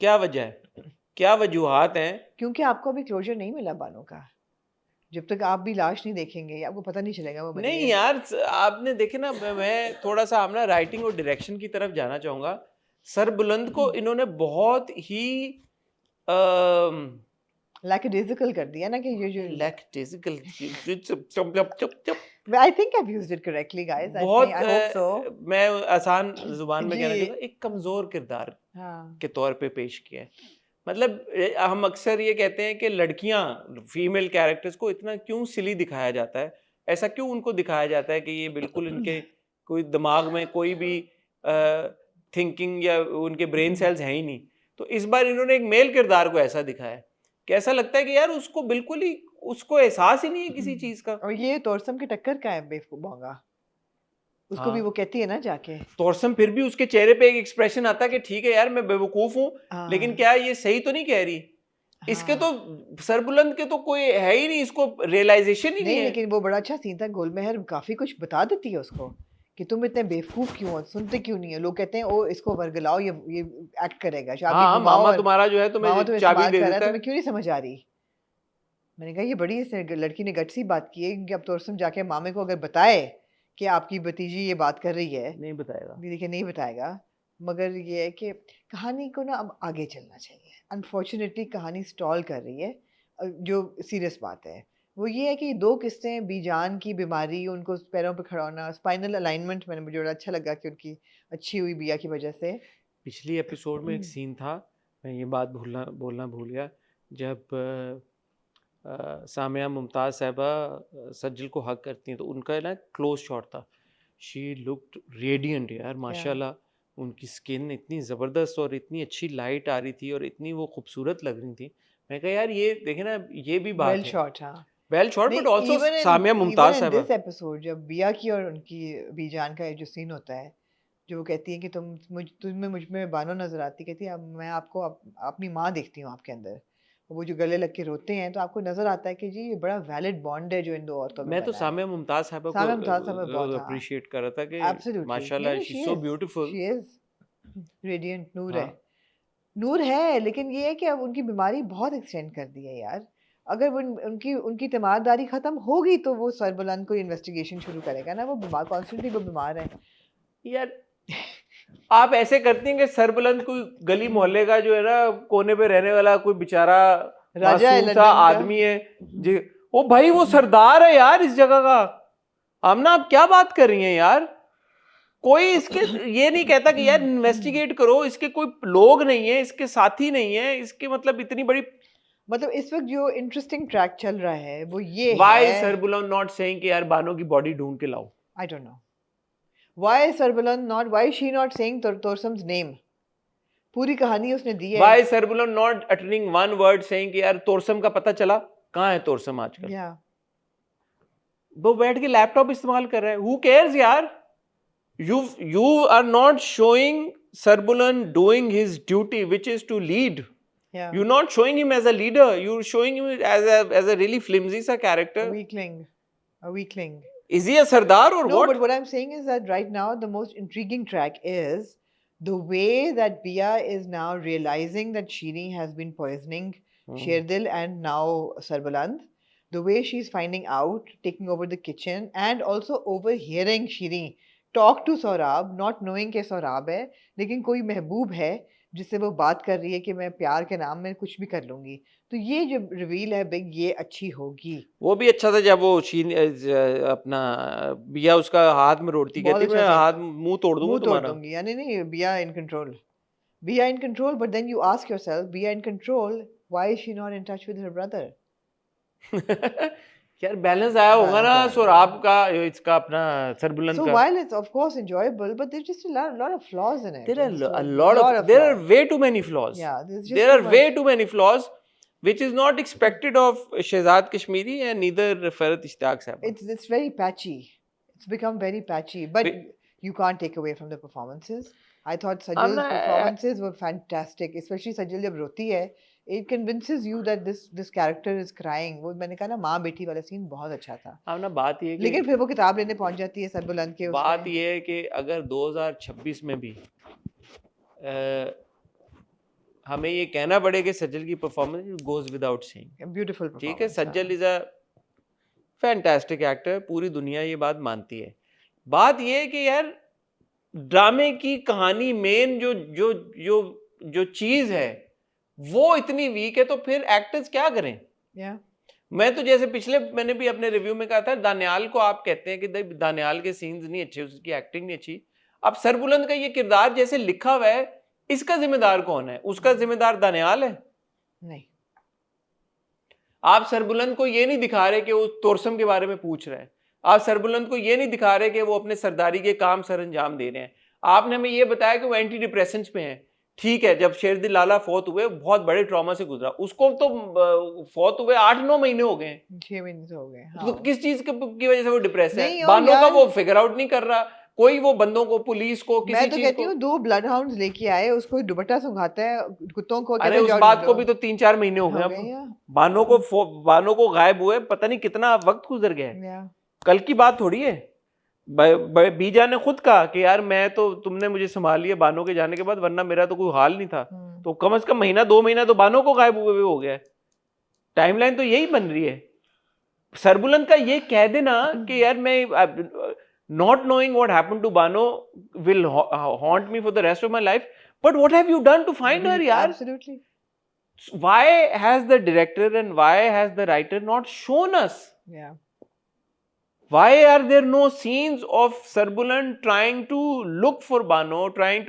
क्या वजह है, क्या वजूहात हैं। क्योंकि आपको अभी क्लोजर नहीं मिला बानो का। जब तक आप भी लाश नहीं देखेंगे आपको पता नहीं चलेगा वो मरी नहीं है। यार आपने देखे ना, मैं थोड़ा सा अपना राइटिंग और डायरेक्शन की तरफ जाना चाहूंगा। सरबुलंद को इन्होंने बहुत ही लैकडेजिकल कर दिया ना कि ये जो लैक्टिकल चुप चुप चुप I think I've used it correctly guys I बहुत think I hope so मैं आसान जुबान में कहना जी। चाहूंगा, एक कमजोर किरदार हाँ के तौर पे पेश किया है। मतलब हम अक्सर ये कहते हैं कि लड़कियां फीमेल कैरेक्टर्स को इतना क्यों सिली दिखाया जाता है, ऐसा क्यों उनको दिखाया जाता है कि ये बिल्कुल इनके कोई दिमाग में कोई भी थिंकिंग या उनके ब्रेन सेल्स हैं ही नहीं। तो इस बार इन्होंने एक मेल किरदार को ऐसा दिखाया कि ऐसा लगता है कि यार उसको बिल्कुल ही उसको एहसास ही नहीं है किसी चीज का। और ये तोरसम की टक्कर का है बेवकूफ बोंगा उसको भी हाँ। वो कहती है ना जाके तोरसम फिर भी उसके चेहरे पे एक एक्सप्रेशन आता है कि ठीक है यार मैं बेवकूफ हूँ, हाँ, लेकिन क्या ये सही तो नहीं कह रही। इसके हाँ। तो सरबुलंद के तो कोई है ही नहीं, इसको रियलाइजेशन ही नहीं नहीं है। लेकिन वो बड़ा अच्छा सीन था गोलमेहर काफी कुछ बता देती है उसको कि तुम इतने बेवकूफ क्यों हो सुनते क्यों नहीं हो। लोग कहते हैं ओ इसको वर्गलाओ ये एक्ट करेगा शादी हाँ घुमाओ मामा और तुम्हारा जो है मामा तुम्हें तुम्हें चाबी इस्तेमाल दे कर रहा है देता है। तुम्हें क्यों नहीं समझ आ रही। मैंने कहा ये बड़ी इसने लड़की ने गट्सी बात की है कि अब तोरसम जाके मामे को अगर बताए कि आपकी भतीजी ये बात कर रही है नहीं बताएगा। देखिए नहीं बताएगा। मगर ये है कि कहानी को ना अब आगे चलना चाहिए। अनफॉर्चुनेटली कहानी स्टॉल कर रही है। जो सीरियस बात है वो ये है कि दो किस्सें बीजान की बीमारी उनको पैरों पे खड़ा होना स्पाइनल अलाइनमेंट मैंने मुझे बड़ा अच्छा लगा कि उनकी अच्छी हुई बिया की वजह से। पिछली एपिसोड में एक सीन था, मैं ये बात बोलना भूल गया, जब सामिया मुमताज़ साहिबा सज्जल को हक करती हैं तो उनका ना क्लोज शॉट था। शी लुक्ड रेडियंट यार माशाल्लाह। उनकी स्किन इतनी ज़बरदस्त और इतनी अच्छी लाइट आ रही थी और इतनी वो खूबसूरत लग रही थी। मैं कहा यार ये देखे ना, ये भी बात वेल है, शॉट हाँ well shot but also even Samia Mumtaz in Sahiba. This episode जब बिया की और उनकी बीजान का जो सीन होता है जो वो कहती है कि तुम्हें मुझ में बानो नजर आती कहती है अब मैं आपको अपनी माँ देखती हूँ आपके अंदर। वो जो गले लग के रोते हैं तो आपको नजर आता है कि जी ये बड़ा वैलिड बॉन्ड है जो इन दो औरतों में मैं तो बना है। सामिया मुमताज़ साहिबा सामिया मुमताज़ साहिबा को बहुत हाँ अप्रिशिएट कर रहा था कि एब्सोल्युटली माशाल्लाह she so beautiful. She is radiant noor है हाँ नूर है। लेकिन ये है कि अब उनकी बीमारी बहुत एक्सटेंड कर दी है यार। अगर वो उनकी उनकी तीमारदारी खत्म होगी तो वो सरबुलंद को इन्वेस्टिगेशन शुरू करेगा ना। वो बीमार कॉन्स्टेंटली वो बीमार है यार आप ऐसे करती हैं कि सरबुलंद कोई गली मोहल्ले का जो है ना कोने पे रहने वाला कोई बेचारा राजा है मासूम सा लंदन का। आदमी है जी। ओ भाई वो सरदार है यार इस जगह का। आमना आप क्या बात कर रही हैं यार। कोई इसके ये नहीं कहता कि यार इन्वेस्टिगेट करो, इसके कोई लोग नहीं है, इसके साथी नहीं है, इसके मतलब इतनी बड़ी मतलब इस वक्त जो इंटरेस्टिंग ट्रैक चल रहा है वो ये वाई है सरबुलंद नॉट सेइंग कि यार बानो की बॉडी ढूंढ के लाओ। I don't know why Sarbuland not why she not saying Torsam's name. पूरी कहानी उसने दी है। Why Sarbuland not uttering one word saying कि यार तोरसम का पता चला, कहाँ है तोरसम आजकल। या वो बैठ के लैपटॉप इस्तेमाल कर रहे हैं, हु केयर्स यार। you are not showing Sarbulan doing his duty which is to lead. या You're not showing him as a leader, you're showing him as a really flimsy sa character. a weakling. Is he a sardar or No, what? but what I'm saying is that right now the most intriguing track is the way that Bia is now realizing that Shiri has been poisoning Sherdil and now Sarbaland. The way she's finding out, taking over the kitchen, and also overhearing Shiri talk to Saurabh, not knowing कि सौराब है लेकिन कोई महबूब है जिससे वो बात कर रही है कि मैं प्यार के नाम में कुछ भी कर लूंगी। तो ये जो रिवील है बिग ये अच्छी होगी। वो भी अच्छा था जब वो अपना बिया उसका हाथ में रोड़ती, बहुत कहती अच्छा मैं था। हाथ मुंह तोड़ दूंगा मुंह तोड़ तुम्हारा। दूंगी यानी नहीं बिया in control. Bia in control, but then you ask yourself, Bia in control, why is she not in touch with her brother? यार बैलेंस आया होगा Balance ना आया सौराब का इसका अपना सरबुलंद So का। while it's of course enjoyable, but there's just a lot of flaws in it. There in the are a story. lot of there are flaws. way too many flaws. Yeah, there's just There too are much. way too many flaws, which is not expected of Shehzad Kashmiri and neither Farhat Ishtaq Sahib. It's very patchy. It's become very patchy, but you can't take away from the performances. I thought Sajjal's performances were fantastic, especially Sajjal जब रोती है it convinces you that this character is crying. वो मैंने कहा ना माँ बेटी वाला सीन बहुत अच्छा था. अब ना बात ये है कि लेकिन फिर वो किताब लेने पहुंच जाती है सरबुलंद के बात उसमें. ये है कि अगर 2026 में भी हमें ये कहना पड़े कि सज्जल की performance goes without saying. Beautiful. ठीक है, सज्जल इज अ फैंटास्टिक एक्टर, पूरी दुनिया ये बात मानती है. बात ये है कि यार ड्रामे की कहानी मेन जो जो जो जो चीज है वो इतनी वीक है, तो फिर एक्टर्स क्या करें? Yeah. मैं तो जैसे पिछले मैंने भी अपने रिव्यू में कहा था, दानियाल को आप कहते हैं कि दानियाल के सीन्स नहीं अच्छे, उसकी एक्टिंग नहीं अच्छी. अब सरबुलंद का ये किरदार जैसे लिखा हुआ है, इसका जिम्मेदार कौन है? उसका जिम्मेदार दानियाल है? नहीं. आप सरबुलंद को ये नहीं दिखा रहे कि वो तोरसम के बारे में पूछ रहे हैं. आप सरबुलंद को ये नहीं दिखा रहे कि वो अपने सरदारी के काम सर अंजाम दे रहे हैं. आपने हमें ये बताया कि वो एंटी डिप्रेसेंट्स पे हैं. ठीक है, जब शेरदिल लाला फौत हुए बहुत बड़े ट्रॉमा से गुजरा, उसको तो फौत हुए 8-9 महीने हो गए, 6 महीने से हो गए. तो किस चीज की वजह से वो डिप्रेस है? नहीं, और बानो का यार- वो फिगर आउट नहीं कर रहा, कोई वो बंदों को, पुलिस को, किसी मैं तो चीज कहती को. हूँ 2 ब्लड हाउंड्स लेके आए, उसको दुपट्टा सुंघाता है कुत्तों को. अरे कहता है, उस "जाओ बात को ढूंढो।" भी तो 3-4 महीने हो हो गए. गए अब या? बानो को गायब हुए पता नहीं कितना वक्त गुजर गया है. या. कल की बात थोड़ी है. बीजा ने खुद कहा कि यार मैं तो, तुमने मुझे संभाल लिया बानो के जाने के बाद, वरना मेरा तो कोई हाल नहीं था. तो कम से कम महीना 2 महीना तो बानो को गायब हुए हो गया. टाइमलाइन तो यही बन रही है. सरबुलंद का ये कह देना कि यार मैं not knowing what happened to Bano will haunt me for the rest of my life, but what have you done to find her यार? Absolutely. Why has the director and why has the writer not shown us? Yeah. Why are there no scenes of Sarbuland trying to look for Bano, trying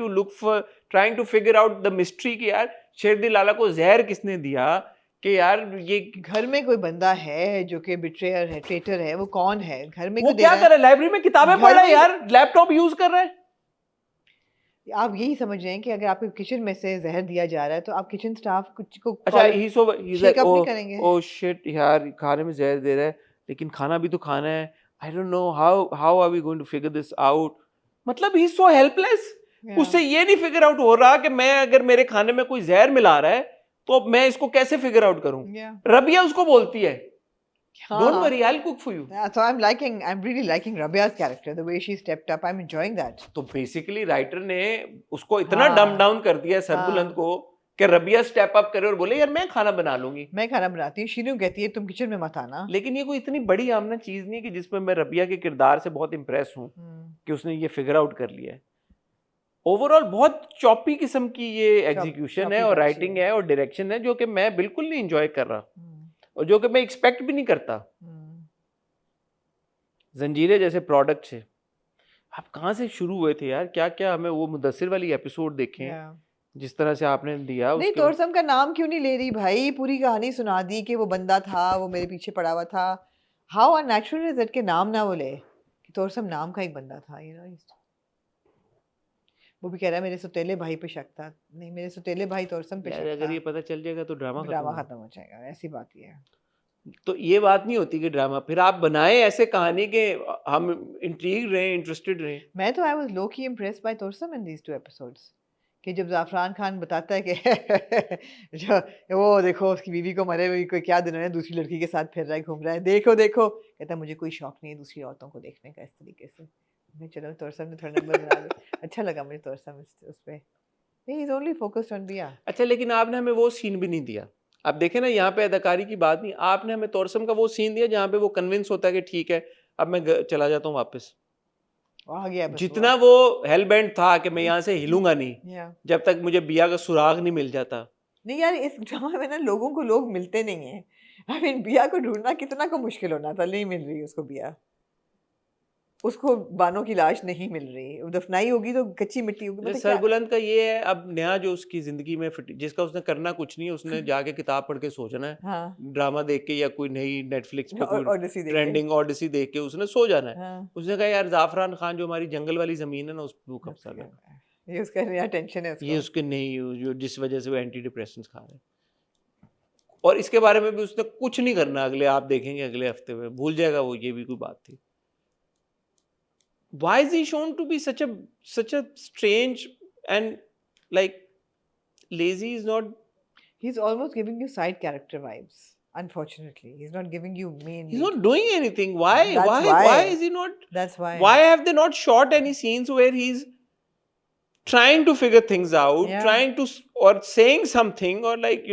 to figure out the mystery कि यार शेरदिल लाला को जहर किसने दिया, कि यार ये घर में कोई बंदा है जो कि बिट्रेयर है, ट्रेटर है, वो कौन है? घर में वो को दे क्या रहा कर रहा है? लाइब्रेरी में किताबें घर पढ़ रहा है में- यार, लैपटॉप यूज कर रहा है. आप यही समझ रहे हैं कि अगर आपके किचन में से जहर दिया जा रहा है तो आप किचन स्टाफ कुछ को अच्छा, he's like, शेक अप नहीं करेंगे? oh shit यार, खाने में जहर दे रहा है, लेकिन खाना भी तो खाना है. I don't know how are we going to figure this out? मतलब he's so helpless. Yeah. उससे ये नहीं फिगर आउट हो रहा कि मैं अगर मेरे खाने में कोई जहर मिला रहा है तो अब मैं इसको कैसे फिगर आउट करूं. Yeah. रबिया उसको बोलती है, हाँ. don't worry, I'll cook for you. Yeah, so I'm really liking Rabia's character, the way she stepped up. I'm enjoying that. तो बेसिकली राइटर ने उसको इतना हाँ. डम डाउन कर दिया सरबुलंद हाँ. को कि रबिया स्टेप अप करे और बोले यार मैं खाना बना लूंगी. मैं खाना बनाती हूँ, शीनू कहती है तुम किचन में मत आना. लेकिन ये कोई इतनी बड़ी आमना चीज नहीं है कि जिसमें मैं रबिया के किरदार से बहुत इंप्रेस हूँ कि उसने ये फिगर आउट कर लिया है. ओवरऑल बहुत चॉपी किस्म की ये एग्जीक्यूशन है चॉपी और बात राइटिंग है. है और डायरेक्शन है जो कि मैं बिल्कुल नहीं एंजॉय कर रहा हम्म, और जो कि मैं एक्सपेक्ट भी नहीं करता. हम्म. जंजीरें जैसे प्रोडक्ट से आप कहाँ से शुरू हुए थे यार? क्या क्या हमें वो मुदस्सिर वाली एपिसोड देखे हैं, Yeah. जिस तरह से आपने दिया नहीं, उसके तोरसम का नाम क्यों नहीं ले रही भाई? पूरी कहानी सुना दी कि वो बंदा था, वो मेरे पीछे पड़ा हुआ था. हाउ अननेचुरल इज इट कि नाम ना वो ले कि तोरसम नाम का एक बंदा था, वो भी कह रहा है मेरे सौतेले भाई पे शक था. नहीं, मेरे सौतेले भाई तोरसम पे यार शक अगर था. ये पता चल जाएगा तो ड्रामा ड्रामा खत्म. खत्म हो जाएगा, ऐसी बात ही है. तो ये बात नहीं होती कि ड्रामा, फिर आप बनाए ऐसे कहानी के हम इंट्रीग रहे, इंटरेस्टेड रहे. मैं तो आई was low key impressed by Torsam in these 2 episodes कि जब ज़ाफ़रान खान बताता है कि जो वो देखो उसकी बीवी को मरे हुए कोई क्या दिनों है, दूसरी लड़की के साथ फिर रहा है, घूम रहा है, देखो देखो. कहता है मुझे कोई शौक नहीं है दूसरी औरतों को देखने का इस तरीके से. मैं चलो तोरसम ने थोड़ा नंबर बना लिया. अच्छा लगा मुझे तोरसम उस पे. He is only focused on बिया. अच्छा, लेकिन आपने हमें वो सीन भी नहीं दिया. आप देखें ना, यहाँ पे अदाकारी की बात नहीं, आपने हमें तोरसम का वो सीन दिया जहाँ पे वो कन्विंस होता है कि ठीक है अब मैं चला जाता हूँ वापस. आ गया बस जितना वो हेलबेंट था कि मैं यहाँ से हिलूंगा नहीं या जब तक मुझे बिया का सुराग नहीं मिल जाता. नहीं यार, इस ड्रामा में ना लोगों को लोग मिलते नहीं हैं. आई मीन बिया को ढूंढना कितना को मुश्किल होना था, नहीं मिल रही उसको बिया. उसको बानो की लाश नहीं मिल रही, दफनाई होगी तो कच्ची मिट्टी होगी. मतलब क्या? सरबुलंद का ये है अब नया जो उसकी जिंदगी में जिसका उसने करना कुछ नहीं है, उसने जाके किताब पढ़ के सो जाना है, हाँ. ड्रामा देख के या कोई नई नेटफ्लिक्स पे कोई Odyssey देख के. ट्रेंडिंग ऑडिसी देख के उसने सो जाना है. हाँ. उसने कहा यार जाफरान खान जो हमारी जंगल वाली जमीन है ना, उस पर वो कब्जा कर. ये उसका नया टेंशन है उसको. ये उसके नहीं, जो जिस वजह से वो एंटी डिप्रेसेंट्स खा रहे हैं. और इसके बारे में भी उसने कुछ नहीं करना अगले, आप देखेंगे अगले हफ्ते में भूल जाएगा वो, ये भी कोई बात थी. Why is he shown to be such a strange and like lazy? Is not. He's almost giving you side character vibes. Unfortunately, he's not giving you main. He's lead. not doing anything. Why? That's Why why. is he not? That's why. Why have they not shot any scenes where he's trying to figure things out, Yeah. trying to or saying something, or like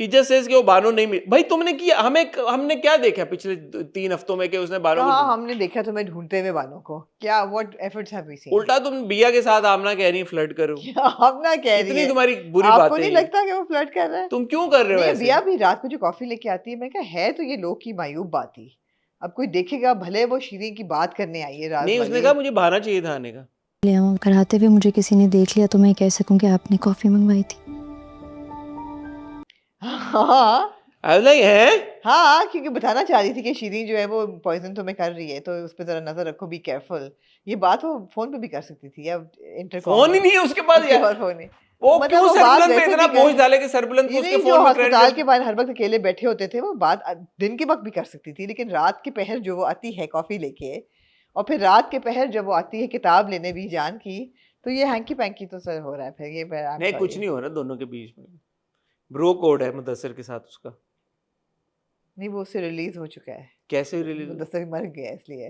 he just says कि वो बानो नहीं मिल भाई तुमने किया हमने क्या देखा पिछले 3 हफ्तों में कि उसने बानो कहाँ को हमने देखा तुम्हें ढूंढते हुए बानों को क्या what efforts have we seen? उल्टा तुम बिया के साथ आमना कह रही है फ्लर्ट करो क्या हमना कह रही इतनी है तुम्हारी बुरी आपको बातें नहीं हैं। लगता कि वो फ्लर्ट कर रहा है तुम क्यों कर रहे हो नहीं ऐसे बिया भी रात को जो कॉफी लेके आती है मैं कहा है तो ये लोग की मायूब बात ही अब कोई देखेगा भले वो शीरीन की बात करने आई है रात नहीं उसने वाली। कहा मुझे बहाना चाहिए था आने का अगर आते हुए मुझे किसी ने देख लिया तो मैं कह सकूं कि आपने कॉफी मंगवाई थी। हाँ आई वाज लाइक हैं हाँ क्योंकि बताना चाह रही थी कि शीरीन जो है वो पॉइजन तुम्हें कर रही है तो उस पर जरा नजर रखो बी केयरफुल ये बात वो फोन पे भी कर सकती थी या इंटरकॉम फोन ही नहीं है उसके पास यार फोन नहीं वो मतलब क्यों वो बात सरबुलंद पे वैसे इतना भी कर- बोझ डाले कि सरबुलंद को ये उसके नहीं जो फोन में अस्पताल credit के बाहर हर वक्त अकेले बैठे होते थे वो बात दिन के वक्त भी कर सकती थी लेकिन रात के पहर जो वो आती है कॉफी लेके और फिर रात के पहर जब वो आती है किताब लेने भी जान की तो ये हैंकी पैंकी तो सर हो रहा है फिर ये I'm नहीं कुछ sorry। नहीं हो रहा दोनों के बीच में ब्रो कोड है मुदस्सिर के साथ उसका नहीं वो उससे रिलीज हो चुका है कैसे रिलीज मुदस्सिर मर गया इसलिए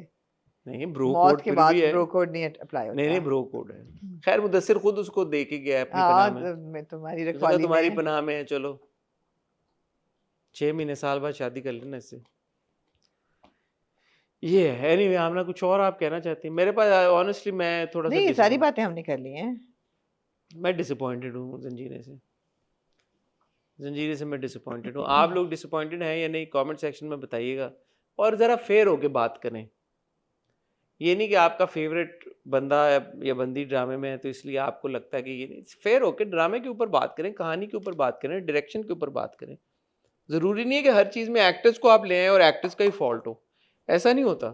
नहीं ब्रो मौत कोड के फिर बाद भी है ब्रो कोड नहीं अप्लाई होता नहीं नहीं ब्रो कोड है खैर मुदस्सिर खुद उसको दे के गया है अपनी पनाह में हाँ मैं तुम्हारी उसने कहा रखवाली तुम्हारी में पनाह में है चलो 6 महीने साल बाद शादी कर लेना इससे ये है एनीवे आमना कुछ और आप कहना चाहती हैं मेरे पास ऑनेस्टली मैं थोड़ा सा नहीं ये सारी disappointed- बातें हमने कर ली हैं मैं डिसअपॉइंटेड हूँ जंजीरे से मैं डिसअपॉइंटेड हूँ आप लोग डिसअपॉइंटेड हैं या नहीं कमेंट सेक्शन में बताइएगा और ज़रा फेयर होके बात करें ये नहीं कि आपका फेवरेट बंदा या बंदी ड्रामे में है तो इसलिए आपको लगता है कि ये नहीं फेयर होके ड्रामे के ऊपर बात करें कहानी के ऊपर बात करें डायरेक्शन के ऊपर बात करें ज़रूरी नहीं है कि हर चीज़ में एक्टर्स को आप ले आएं और एक्टर्स का ही फॉल्ट हो ऐसा नहीं होता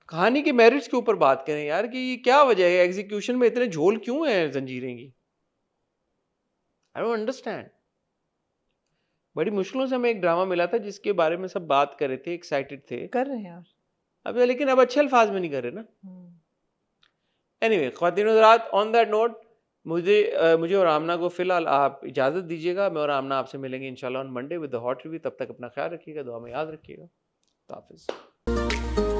कहानी के मेरिट्स के ऊपर बात करें यार कि ये क्या वजह है एग्जीक्यूशन में इतने झोल क्यों हैं जंजीरें की आई डोंट अंडरस्टैंड बड़ी मुश्किलों से हमें एक ड्रामा मिला था जिसके बारे में सब बात कर रहे थे एक्साइटेड थे कर रहे हैं यार अब लेकिन अब अच्छे अल्फाज में नहीं कर रहे ना anyway ख्वातीन Hazrat on that note मुझे और आमना को फिलहाल आप इजाज़त दीजिएगा मैं और आमना आपसे मिलेंगे इंशाल्लाह on Monday with the hot review तब तक अपना ख्याल रखिएगा दुआ में याद रखिएगा तो हाफिज़